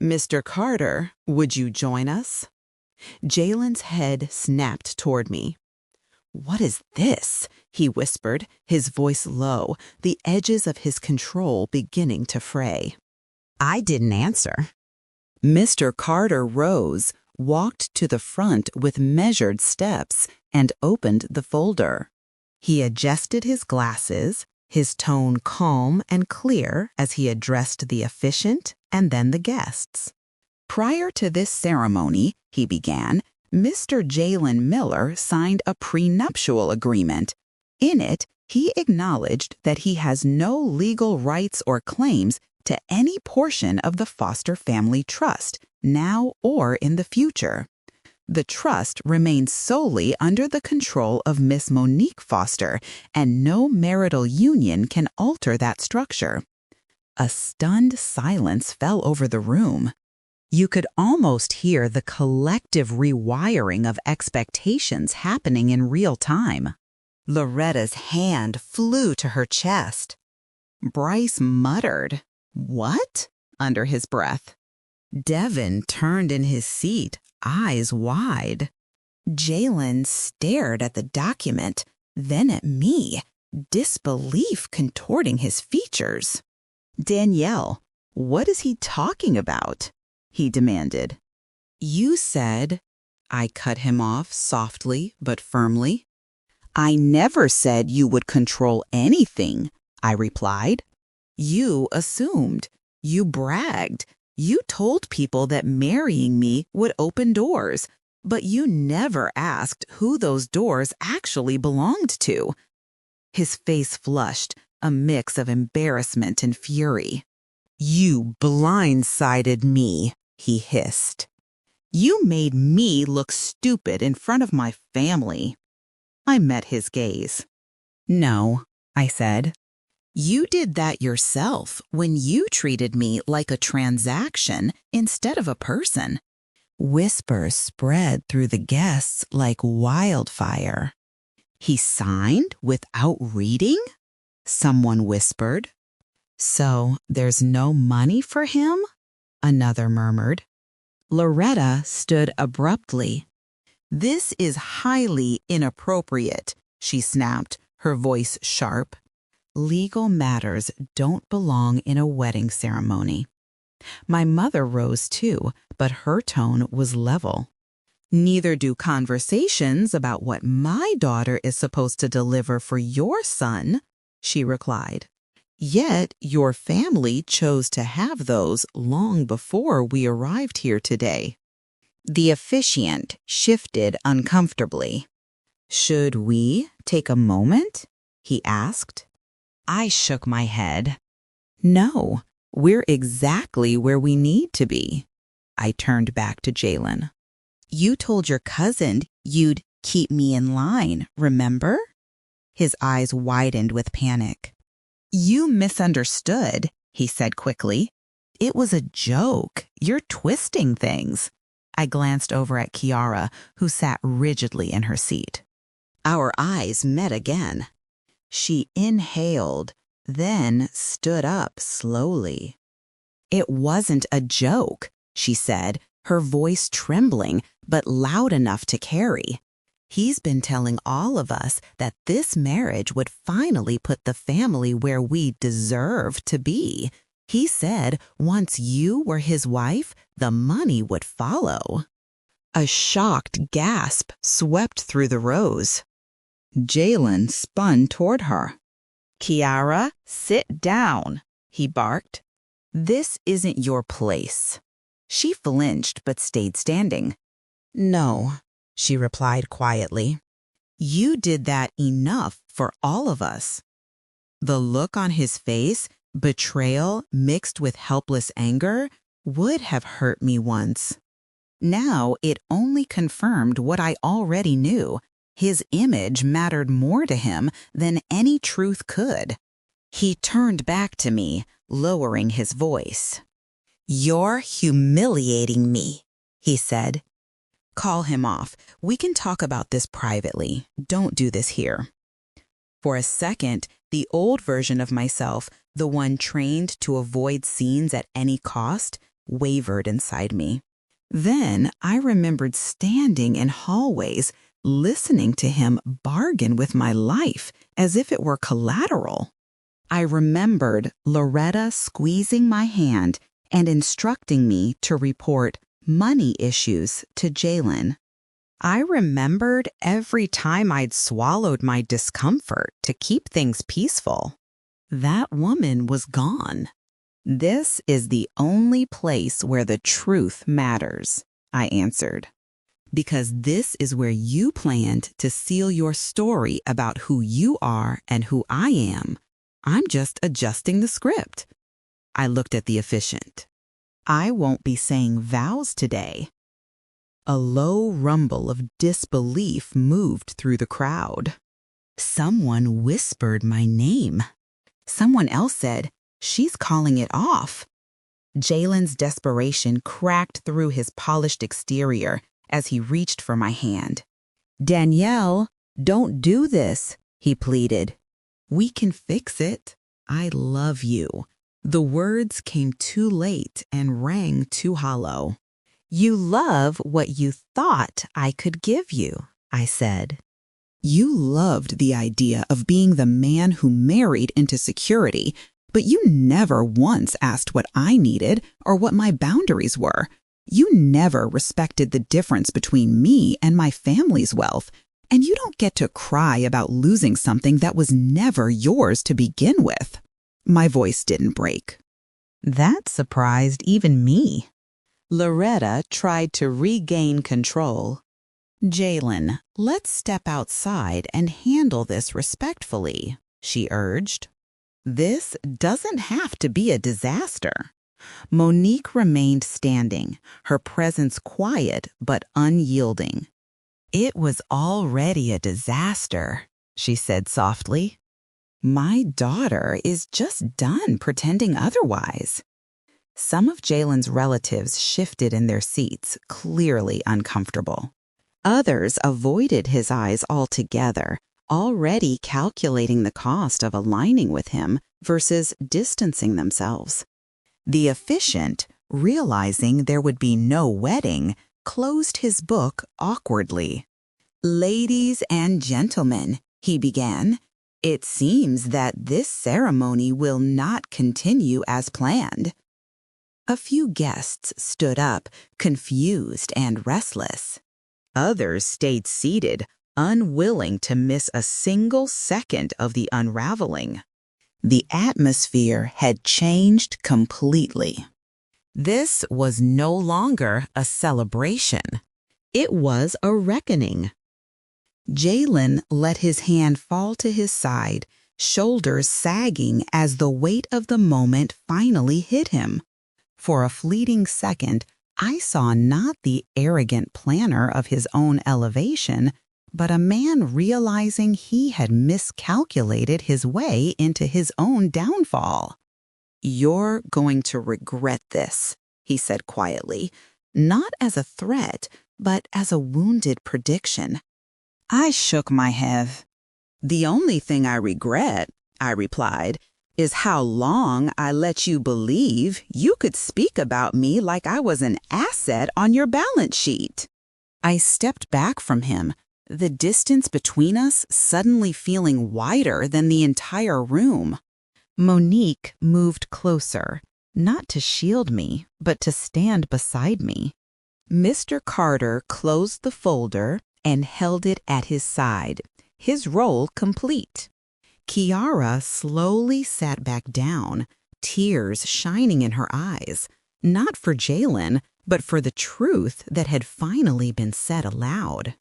Mr. Carter, would you join us? Jalen's head snapped toward me. What is this? He whispered, his voice low, the edges of his control beginning to fray. I didn't answer. Mr. Carter rose, walked to the front with measured steps, and opened the folder. He adjusted his glasses, his tone calm and clear as he addressed the officiant and then the guests. Prior to this ceremony, he began, Mr. Jalen Miller signed a prenuptial agreement. In it, he acknowledged that he has no legal rights or claims to any portion of the Foster Family Trust, now or in the future. The trust remains solely under the control of Miss Monique Foster, and no marital union can alter that structure. A stunned silence fell over the room. You could almost hear the collective rewiring of expectations happening in real time. Loretta's hand flew to her chest. Bryce muttered, "What?" under his breath. Devin turned in his seat, eyes wide. Jalen stared at the document, then at me, disbelief contorting his features. Danielle, what is he talking about? He demanded. You said, I cut him off softly but firmly. I never said you would control anything, I replied. You assumed, you bragged, you told people that marrying me would open doors, but you never asked who those doors actually belonged to. His face flushed, a mix of embarrassment and fury. You blindsided me, he hissed. You made me look stupid in front of my family. I met his gaze. No, I said. You did that yourself when you treated me like a transaction instead of a person. Whispers spread through the guests like wildfire. He signed without reading? Someone whispered. So there's no money for him? Another murmured. Loretta stood abruptly. This is highly inappropriate, she snapped, her voice sharp. Legal matters don't belong in a wedding ceremony. My mother rose too, but her tone was level. Neither do conversations about what my daughter is supposed to deliver for your son, she replied. Yet your family chose to have those long before we arrived here today. The officiant shifted uncomfortably. Should we take a moment? He asked. I shook my head. No, we're exactly where we need to be. I turned back to Jalen. You told your cousin you'd keep me in line, remember? His eyes widened with panic. You misunderstood, he said quickly. It was a joke. You're twisting things. I glanced over at Kiara, who sat rigidly in her seat. Our eyes met again. She inhaled, then stood up slowly. It wasn't a joke, she said, her voice trembling, but loud enough to carry. He's been telling all of us that this marriage would finally put the family where we deserve to be. He said once you were his wife, the money would follow. A shocked gasp swept through the rows. Jalen spun toward her. "Kiara, sit down," he barked. "This isn't your place." She flinched but stayed standing. "No," she replied quietly. "You did that enough for all of us." The look on his face, betrayal mixed with helpless anger, would have hurt me once. Now it only confirmed what I already knew. His image mattered more to him than any truth could. He turned back to me, lowering his voice. "You're humiliating me," he said. "Call him off. We can talk about this privately. Don't do this here." For a second, the old version of myself, the one trained to avoid scenes at any cost, wavered inside me. Then I remembered standing in hallways, listening to him bargain with my life as if it were collateral. I remembered Loretta squeezing my hand and instructing me to report money issues to Jalen. I remembered every time I'd swallowed my discomfort to keep things peaceful. That woman was gone. "This is the only place where the truth matters," I answered. "Because this is where you planned to seal your story about who you are and who I am. I'm just adjusting the script." I looked at the officiant. "I won't be saying vows today." A low rumble of disbelief moved through the crowd. Someone whispered my name. Someone else said, "She's calling it off." Jalen's desperation cracked through his polished exterior as he reached for my hand. "Danielle, don't do this," he pleaded. "We can fix it. I love you." The words came too late and rang too hollow. "You love what you thought I could give you," I said. "You loved the idea of being the man who married into security, but you never once asked what I needed or what my boundaries were. You never respected the difference between me and my family's wealth, and you don't get to cry about losing something that was never yours to begin with." My voice didn't break. That surprised even me. Loretta tried to regain control. "Jalen, let's step outside and handle this respectfully," she urged. "This doesn't have to be a disaster." Monique remained standing, her presence quiet but unyielding. "It was already a disaster," she said softly. "My daughter is just done pretending otherwise." Some of Jalen's relatives shifted in their seats, clearly uncomfortable. Others avoided his eyes altogether, already calculating the cost of aligning with him versus distancing themselves. The officiant, realizing there would be no wedding, closed his book awkwardly. "Ladies and gentlemen," he began, "it seems that this ceremony will not continue as planned." A few guests stood up, confused and restless. Others stayed seated, unwilling to miss a single second of the unraveling. The atmosphere had changed completely. This was no longer a celebration. It was a reckoning. Jalen let his hand fall to his side, shoulders sagging as the weight of the moment finally hit him. For a fleeting second, I saw not the arrogant planner of his own elevation, but a man realizing he had miscalculated his way into his own downfall. "You're going to regret this," he said quietly, not as a threat, but as a wounded prediction. I shook my head. "The only thing I regret," I replied, "is how long I let you believe you could speak about me like I was an asset on your balance sheet." I stepped back from him, the distance between us suddenly feeling wider than the entire room. Monique moved closer, not to shield me, but to stand beside me. Mr. Carter closed the folder and held it at his side, his role complete. Kiara slowly sat back down, tears shining in her eyes, not for Jalen, but for the truth that had finally been said aloud.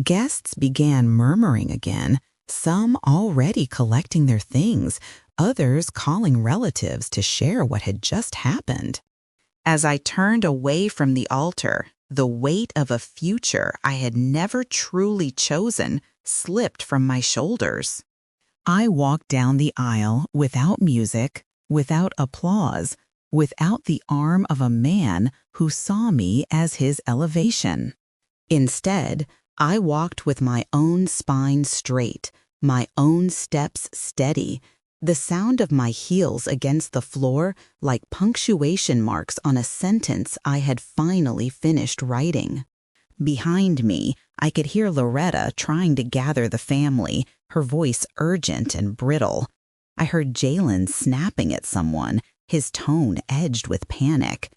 Guests began murmuring again, some already collecting their things, others calling relatives to share what had just happened. As I turned away from the altar, the weight of a future I had never truly chosen slipped from my shoulders. I walked down the aisle without music, without applause, without the arm of a man who saw me as his elevation. Instead, I walked with my own spine straight, my own steps steady, the sound of my heels against the floor like punctuation marks on a sentence I had finally finished writing. Behind me, I could hear Loretta trying to gather the family, her voice urgent and brittle. I heard Jalen snapping at someone, his tone edged with panic.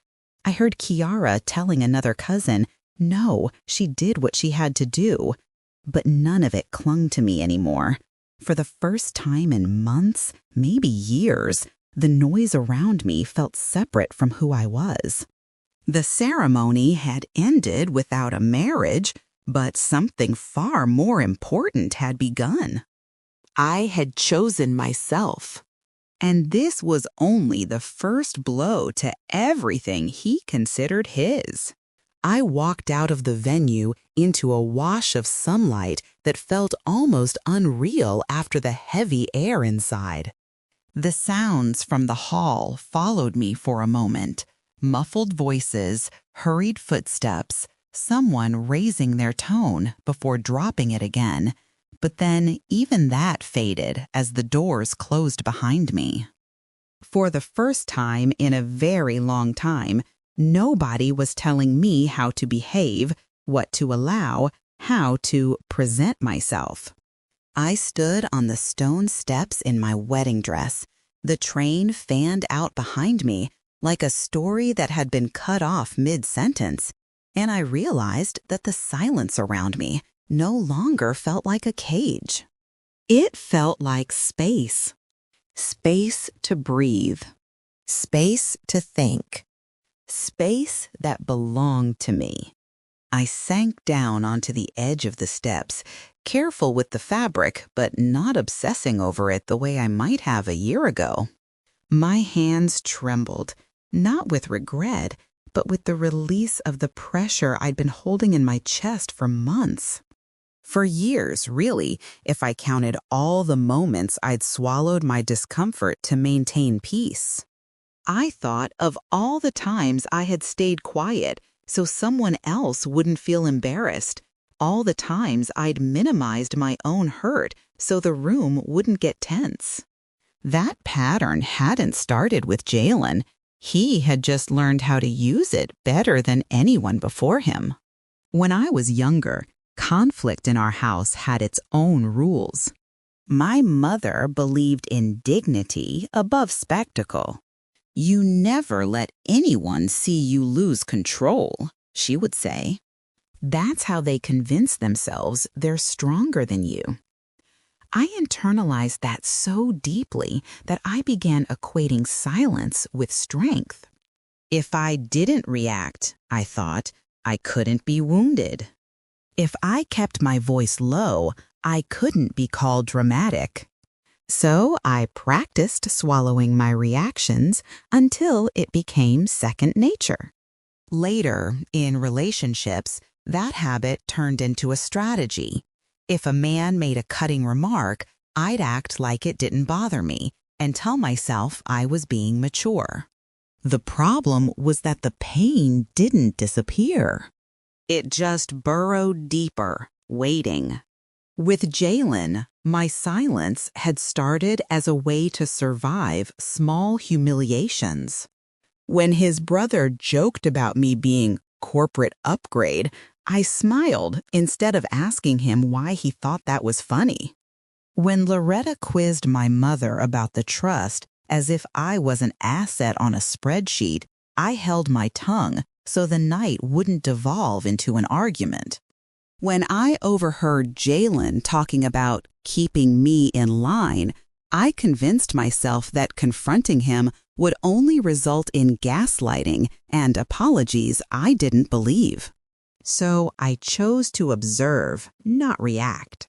I heard Kiara telling another cousin, no, she did what she had to do. But none of it clung to me anymore. For the first time in months, maybe years, the noise around me felt separate from who I was. The ceremony had ended without a marriage, but something far more important had begun. I had chosen myself. And this was only the first blow to everything he considered his. I walked out of the venue into a wash of sunlight that felt almost unreal after the heavy air inside. The sounds from the hall followed me for a moment. Muffled voices, hurried footsteps, someone raising their tone before dropping it again. But then even that faded as the doors closed behind me. For the first time in a very long time, nobody was telling me how to behave, what to allow, how to present myself. I stood on the stone steps in my wedding dress. The train fanned out behind me like a story that had been cut off mid-sentence, and I realized that the silence around me no longer felt like a cage. It felt like space. Space to breathe. Space to think. Space that belonged to me. I sank down onto the edge of the steps, careful with the fabric, but not obsessing over it the way I might have a year ago. My hands trembled, not with regret, but with the release of the pressure I'd been holding in my chest for months. For years, really, if I counted all the moments I'd swallowed my discomfort to maintain peace. I thought of all the times I had stayed quiet so someone else wouldn't feel embarrassed, all the times I'd minimized my own hurt so the room wouldn't get tense. That pattern hadn't started with Jalen. He had just learned how to use it better than anyone before him. When I was younger, conflict in our house had its own rules. My mother believed in dignity above spectacle. You never let anyone see you lose control, she would say. That's how they convince themselves they're stronger than you. I internalized that so deeply that I began equating silence with strength. If I didn't react, I thought, I couldn't be wounded. If I kept my voice low, I couldn't be called dramatic. So I practiced swallowing my reactions until it became second nature. Later, in relationships, that habit turned into a strategy. If a man made a cutting remark, I'd act like it didn't bother me and tell myself I was being mature. The problem was that the pain didn't disappear. It just burrowed deeper, waiting. With Jalen, my silence had started as a way to survive small humiliations. When his brother joked about me being corporate upgrade, I smiled instead of asking him why he thought that was funny. When Loretta quizzed my mother about the trust as if I was an asset on a spreadsheet, I held my tongue so the night wouldn't devolve into an argument. When I overheard Jalen talking about keeping me in line I convinced myself that confronting him would only result in gaslighting and apologies I didn't believe. So I chose to observe, not react.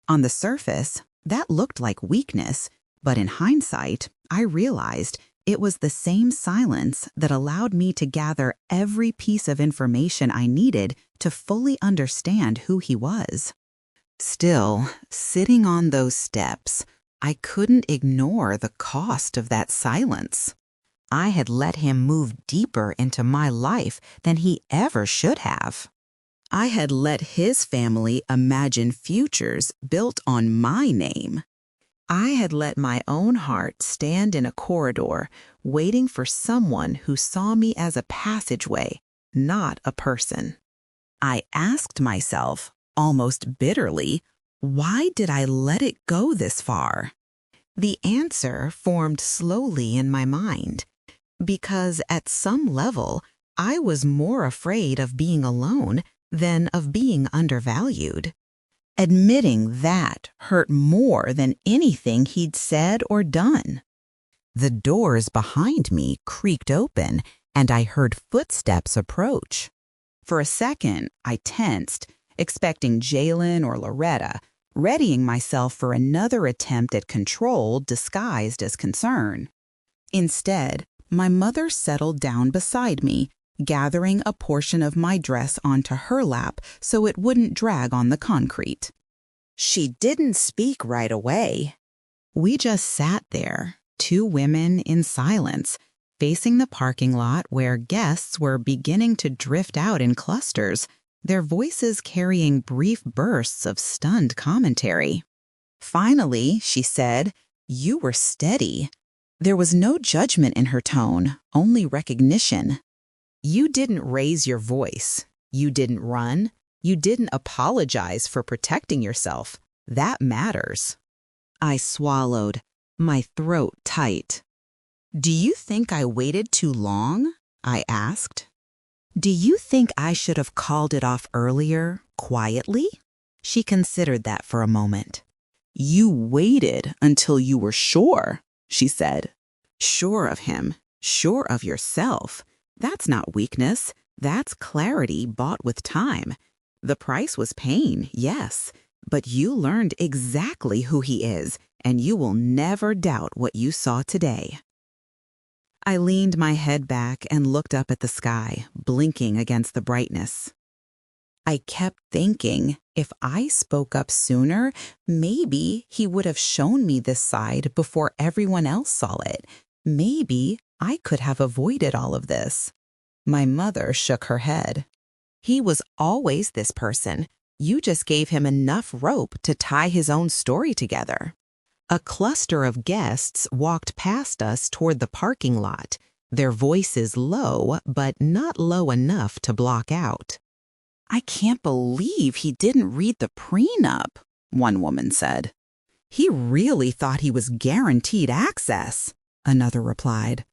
On the surface, that looked like weakness, but in hindsight, I realized it was the same silence that allowed me to gather every piece of information I needed to fully understand who he was. Still, sitting on those steps, I couldn't ignore the cost of that silence. I had let him move deeper into my life than he ever should have. I had let his family imagine futures built on my name. I had let my own heart stand in a corridor, waiting for someone who saw me as a passageway, not a person. I asked myself, almost bitterly, why did I let it go this far? The answer formed slowly in my mind. Because at some level, I was more afraid of being alone than of being undervalued. Admitting that hurt more than anything he'd said or done. The doors behind me creaked open, and I heard footsteps approach. For a second, I tensed, expecting Jalen or Loretta, readying myself for another attempt at control disguised as concern. Instead, my mother settled down beside me, gathering a portion of my dress onto her lap so it wouldn't drag on the concrete. She didn't speak right away. We just sat there, two women in silence, facing the parking lot where guests were beginning to drift out in clusters, their voices carrying brief bursts of stunned commentary. Finally, she said, "You were steady." There was no judgment in her tone, only recognition. You didn't raise your voice. You didn't run. You didn't apologize for protecting yourself. That matters. I swallowed, my throat tight. "Do you think I waited too long?" I asked. "Do you think I should have called it off earlier, quietly?" She considered that for a moment. "You waited until you were sure," she said. "Sure of him, sure of yourself. That's not weakness. That's clarity bought with time. The price was pain, yes, but you learned exactly who he is, and you will never doubt what you saw today." I leaned my head back and looked up at the sky, blinking against the brightness. I kept thinking, if I spoke up sooner, maybe he would have shown me this side before everyone else saw it. Maybe I could have avoided all of this. My mother shook her head. "He was always this person. You just gave him enough rope to tie his own story together." A cluster of guests walked past us toward the parking lot, their voices low, but not low enough to block out. "I can't believe he didn't read the prenup," one woman said. "He really thought he was guaranteed access," another replied.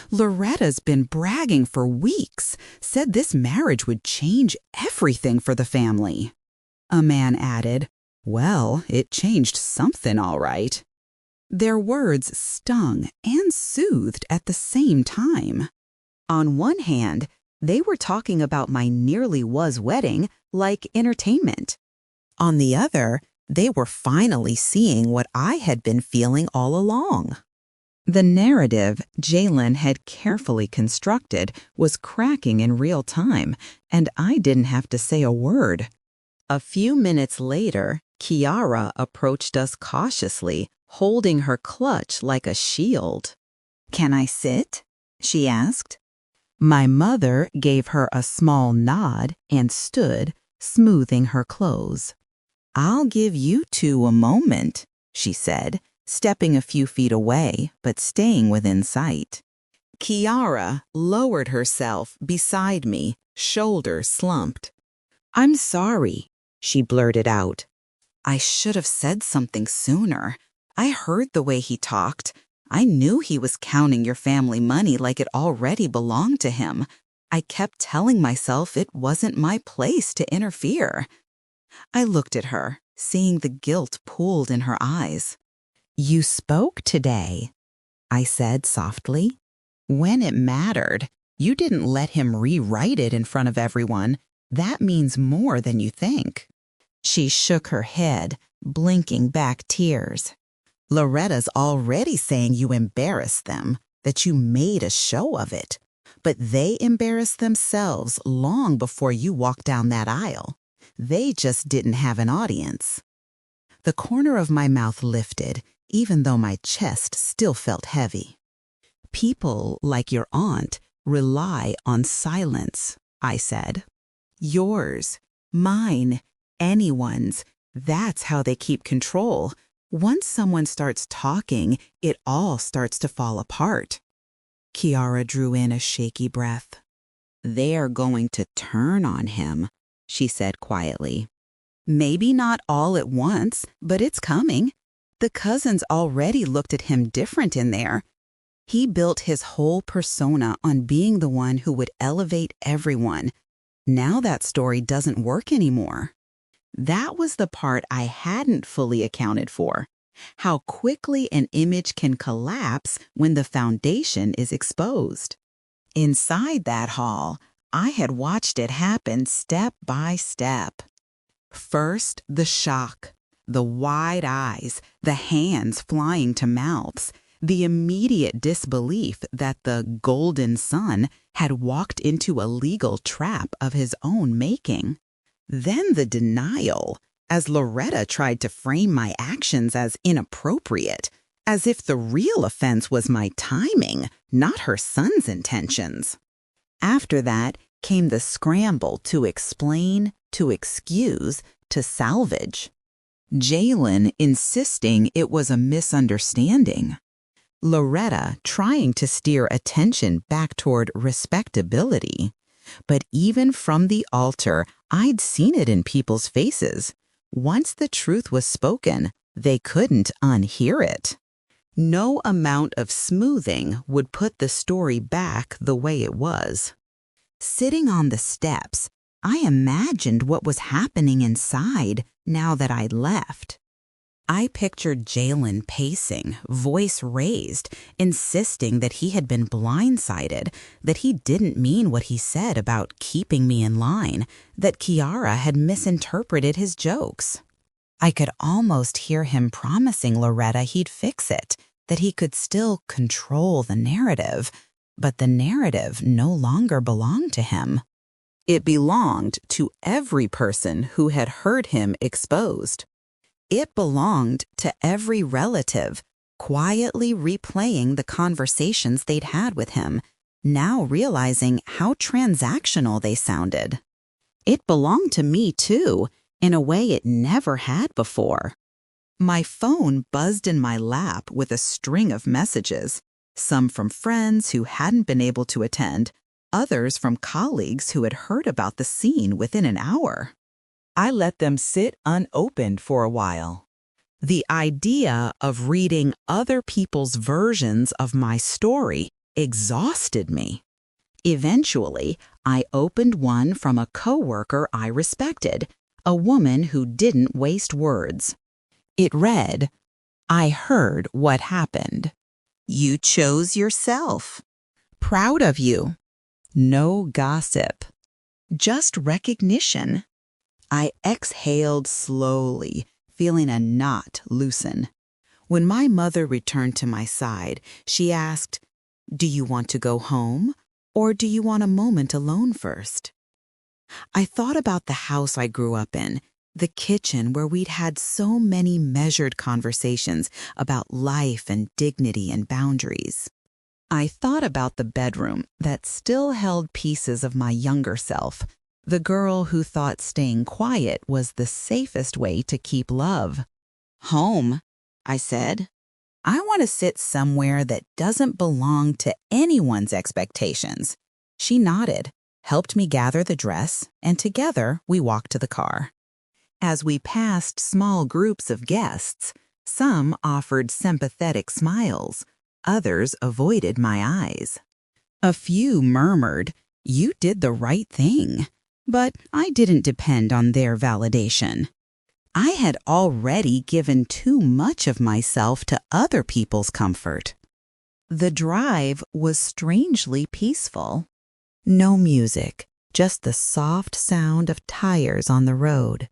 "Loretta's been bragging for weeks, said this marriage would change everything for the family." A man added, "Well, it changed something all right." Their words stung and soothed at the same time. On one hand, they were talking about my nearly-was wedding like entertainment. On the other, they were finally seeing what I had been feeling all along. The narrative Jalen had carefully constructed was cracking in real time, and I didn't have to say a word. A few minutes later, Kiara approached us cautiously, holding her clutch like a shield. "Can I sit?" she asked. My mother gave her a small nod and stood, smoothing her clothes. "I'll give you two a moment," she said, stepping a few feet away, but staying within sight. Kiara lowered herself beside me, shoulders slumped. "I'm sorry," she blurted out. "I should have said something sooner. I heard the way he talked. I knew he was counting your family money like it already belonged to him. I kept telling myself it wasn't my place to interfere." I looked at her, seeing the guilt pooled in her eyes. You spoke today, I said softly. When it mattered, you didn't let him rewrite it in front of everyone. That means more than you think. She shook her head, blinking back tears. Loretta's already saying you embarrassed them, that you made a show of it. But they embarrassed themselves long before you walked down that aisle. They just didn't have an audience. The corner of my mouth lifted, even though my chest still felt heavy. People like your aunt rely on silence, I said. Yours, mine, anyone's. That's how they keep control. Once someone starts talking, it all starts to fall apart. Kiara drew in a shaky breath. They're going to turn on him, she said quietly. Maybe not all at once, but it's coming. The cousins already looked at him different in there. He built his whole persona on being the one who would elevate everyone. Now that story doesn't work anymore. That was the part I hadn't fully accounted for. How quickly an image can collapse when the foundation is exposed. Inside that hall, I had watched it happen step by step. First, the shock, the wide eyes, the hands flying to mouths, the immediate disbelief that the golden son had walked into a legal trap of his own making. Then the denial, as Loretta tried to frame my actions as inappropriate, as if the real offense was my timing, not her son's intentions. After that came the scramble to explain, to excuse, to salvage. Jalen insisting it was a misunderstanding. Loretta trying to steer attention back toward respectability. But even from the altar, I'd seen it in people's faces. Once the truth was spoken, they couldn't unhear it. No amount of smoothing would put the story back the way it was. Sitting on the steps, I imagined what was happening inside now that I'd left. I pictured Jalen pacing, voice raised, insisting that he had been blindsided, that he didn't mean what he said about keeping me in line, that Kiara had misinterpreted his jokes. I could almost hear him promising Loretta he'd fix it, that he could still control the narrative, but the narrative no longer belonged to him. It belonged to every person who had heard him exposed. It belonged to every relative, quietly replaying the conversations they'd had with him, now realizing how transactional they sounded. It belonged to me, too, in a way it never had before. My phone buzzed in my lap with a string of messages, some from friends who hadn't been able to attend, others from colleagues who had heard about the scene within an hour. I let them sit unopened for a while. The idea of reading other people's versions of my story exhausted me. Eventually, I opened one from a coworker I respected, a woman who didn't waste words. It read, "I heard what happened. You chose yourself. Proud of you. No gossip. Just recognition." I exhaled slowly, feeling a knot loosen. When my mother returned to my side, she asked, "Do you want to go home, or do you want a moment alone first?" I thought about the house I grew up in, the kitchen where we'd had so many measured conversations about life and dignity and boundaries. I thought about the bedroom that still held pieces of my younger self, the girl who thought staying quiet was the safest way to keep love. "Home," I said. "I want to sit somewhere that doesn't belong to anyone's expectations." She nodded, helped me gather the dress, and together we walked to the car. As we passed small groups of guests, some offered sympathetic smiles, others avoided my eyes. A few murmured, "You did the right thing," but I didn't depend on their validation. I had already given too much of myself to other people's comfort. The drive was strangely peaceful. No music, just the soft sound of tires on the road.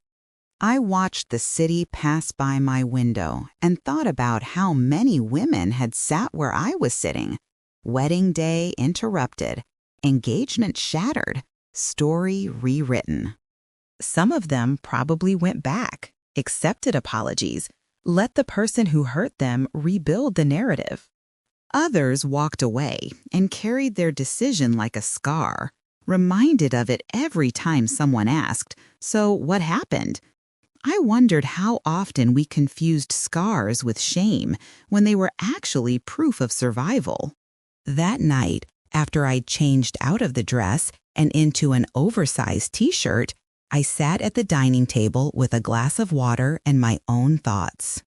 I watched the city pass by my window and thought about how many women had sat where I was sitting. Wedding day interrupted, engagement shattered, story rewritten. Some of them probably went back, accepted apologies, let the person who hurt them rebuild the narrative. Others walked away and carried their decision like a scar, reminded of it every time someone asked, "So what happened?" I wondered how often we confused scars with shame when they were actually proof of survival. That night, after I changed out of the dress and into an oversized t-shirt, I sat at the dining table with a glass of water and my own thoughts.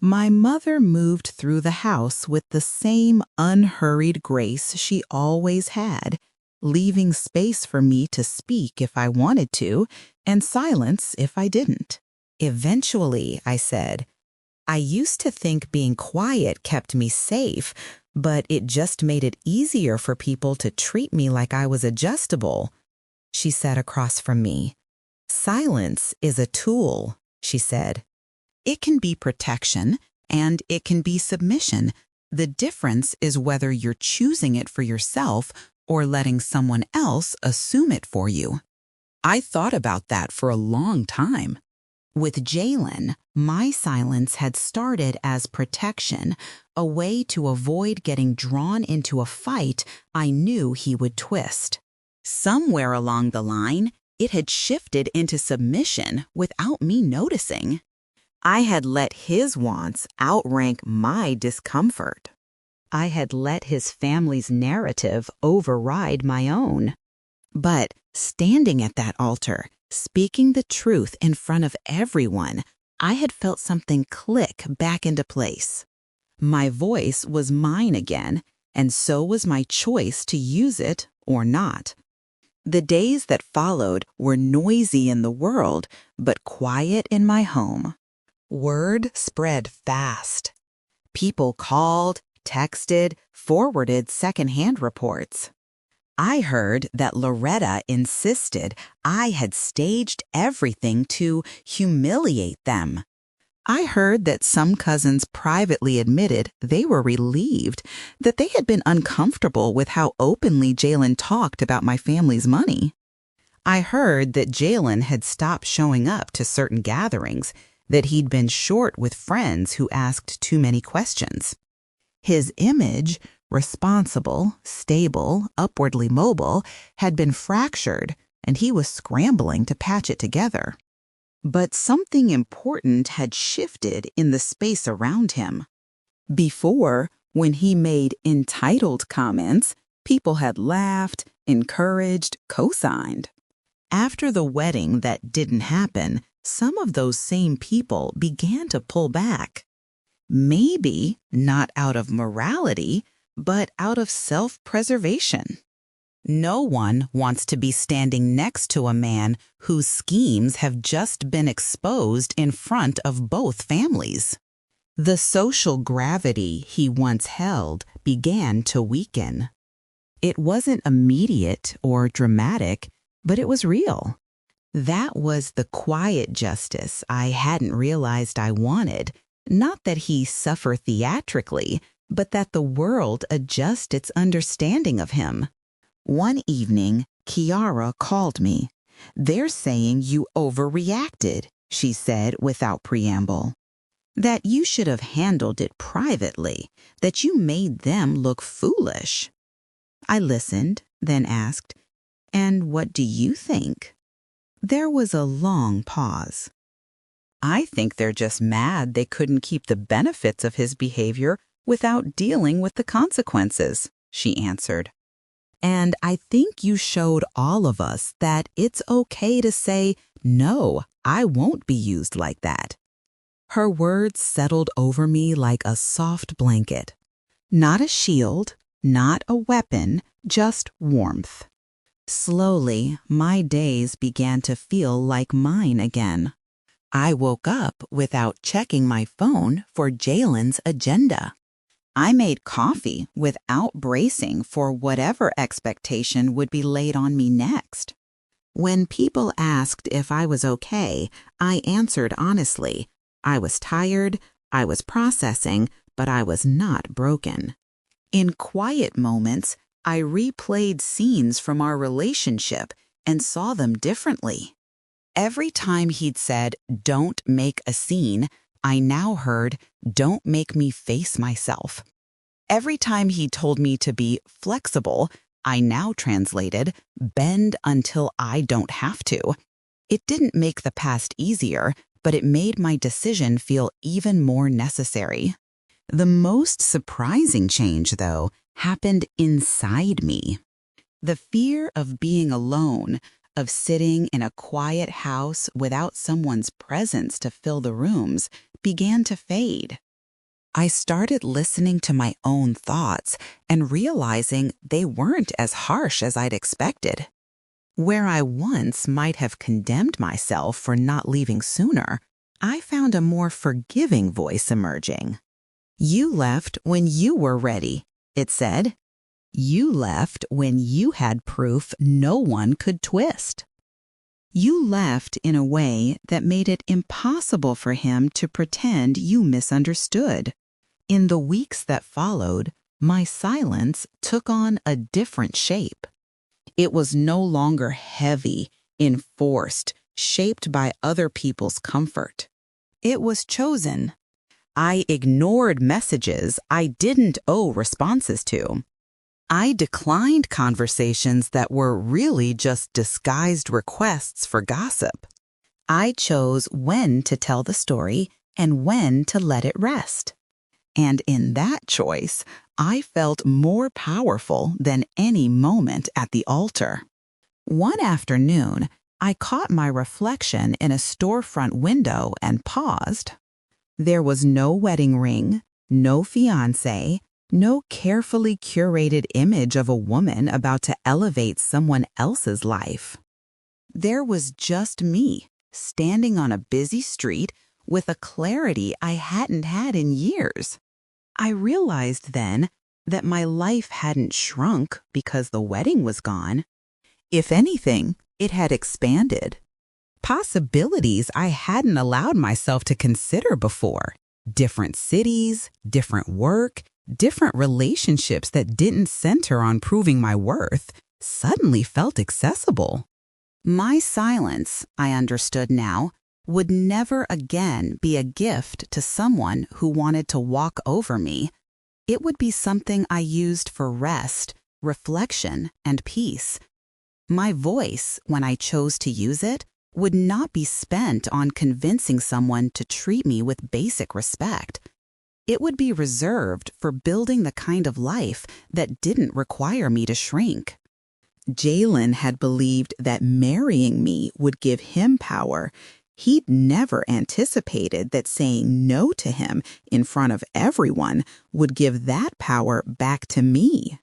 My mother moved through the house with the same unhurried grace she always had, leaving space for me to speak if I wanted to, and silence if I didn't. Eventually, I said, "I used to think being quiet kept me safe, but it just made it easier for people to treat me like I was adjustable." She sat across from me. "Silence is a tool," she said. "It can be protection, and it can be submission. The difference is whether you're choosing it for yourself or letting someone else assume it for you." I thought about that for a long time. With Jalen, my silence had started as protection, a way to avoid getting drawn into a fight I knew he would twist. Somewhere along the line, it had shifted into submission without me noticing. I had let his wants outrank my discomfort. I had let his family's narrative override my own. But standing at that altar, speaking the truth in front of everyone, I had felt something click back into place. My voice was mine again, and so was my choice to use it or not. The days that followed were noisy in the world, but quiet in my home. Word spread fast. People called, texted, forwarded secondhand reports. I heard that Loretta insisted I had staged everything to humiliate them. I heard that some cousins privately admitted they were relieved, that they had been uncomfortable with how openly Jalen talked about my family's money. I heard that Jalen had stopped showing up to certain gatherings, that he'd been short with friends who asked too many questions. His image, responsible, stable, upwardly mobile, had been fractured, and he was scrambling to patch it together. But something important had shifted in the space around him. Before, when he made entitled comments, people had laughed, encouraged, co-signed. After the wedding that didn't happen, some of those same people began to pull back. Maybe not out of morality, but out of self-preservation. No one wants to be standing next to a man whose schemes have just been exposed in front of both families. The social gravity he once held began to weaken. It wasn't immediate or dramatic, but it was real. That was the quiet justice I hadn't realized I wanted. Not that he suffer theatrically, but that the world adjust its understanding of him. One evening, Kiara called me. "They're saying you overreacted," she said without preamble. "That you should have handled it privately, that you made them look foolish." I listened, then asked, "And what do you think?" There was a long pause. "I think they're just mad they couldn't keep the benefits of his behavior without dealing with the consequences," she answered. "And I think you showed all of us that it's okay to say, 'No, I won't be used like that.'" Her words settled over me like a soft blanket. Not a shield, not a weapon, just warmth. Slowly, my days began to feel like mine again. I woke up without checking my phone for Jalen's agenda. I made coffee without bracing for whatever expectation would be laid on me next. When people asked if I was okay, I answered honestly. I was tired, I was processing, but I was not broken. In quiet moments, I replayed scenes from our relationship and saw them differently. Every time he'd said, "Don't make a scene," I now heard, "Don't make me face myself." Every time he told me to be flexible, I now translated, "Bend until I don't have to." It didn't make the past easier, but it made my decision feel even more necessary. The most surprising change, though, happened inside me. The fear of being alone, of sitting in a quiet house without someone's presence to fill the rooms, began to fade. I started listening to my own thoughts and realizing they weren't as harsh as I'd expected. Where I once might have condemned myself for not leaving sooner, I found a more forgiving voice emerging. "You left when you were ready," it said. "You left when you had proof no one could twist." You left in a way that made it impossible for him to pretend you misunderstood. In the weeks that followed, my silence took on a different shape. It was no longer heavy, enforced, shaped by other people's comfort. It was chosen. I ignored messages I didn't owe responses to. I declined conversations that were really just disguised requests for gossip. I chose when to tell the story and when to let it rest. And in that choice, I felt more powerful than any moment at the altar. One afternoon, I caught my reflection in a storefront window and paused. There was no wedding ring, no fiancé, no carefully curated image of a woman about to elevate someone else's life. There was just me, standing on a busy street with a clarity I hadn't had in years. I realized then that my life hadn't shrunk because the wedding was gone. If anything, it had expanded. Possibilities I hadn't allowed myself to consider before. Different cities, different work, different relationships that didn't center on proving my worth suddenly felt accessible. My silence, I understood now, would never again be a gift to someone who wanted to walk over me. It would be something I used for rest, reflection, and peace. My voice, when I chose to use it, would not be spent on convincing someone to treat me with basic respect. It would be reserved for building the kind of life that didn't require me to shrink. Jalen had believed that marrying me would give him power. He'd never anticipated that saying no to him in front of everyone would give that power back to me.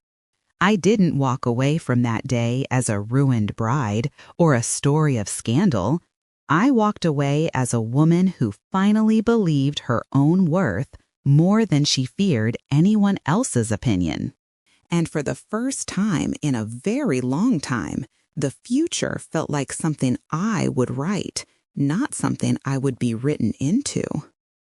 I didn't walk away from that day as a ruined bride or a story of scandal. I walked away as a woman who finally believed her own worth more than she feared anyone else's opinion. And for the first time in a very long time, the future felt like something I would write, not something I would be written into.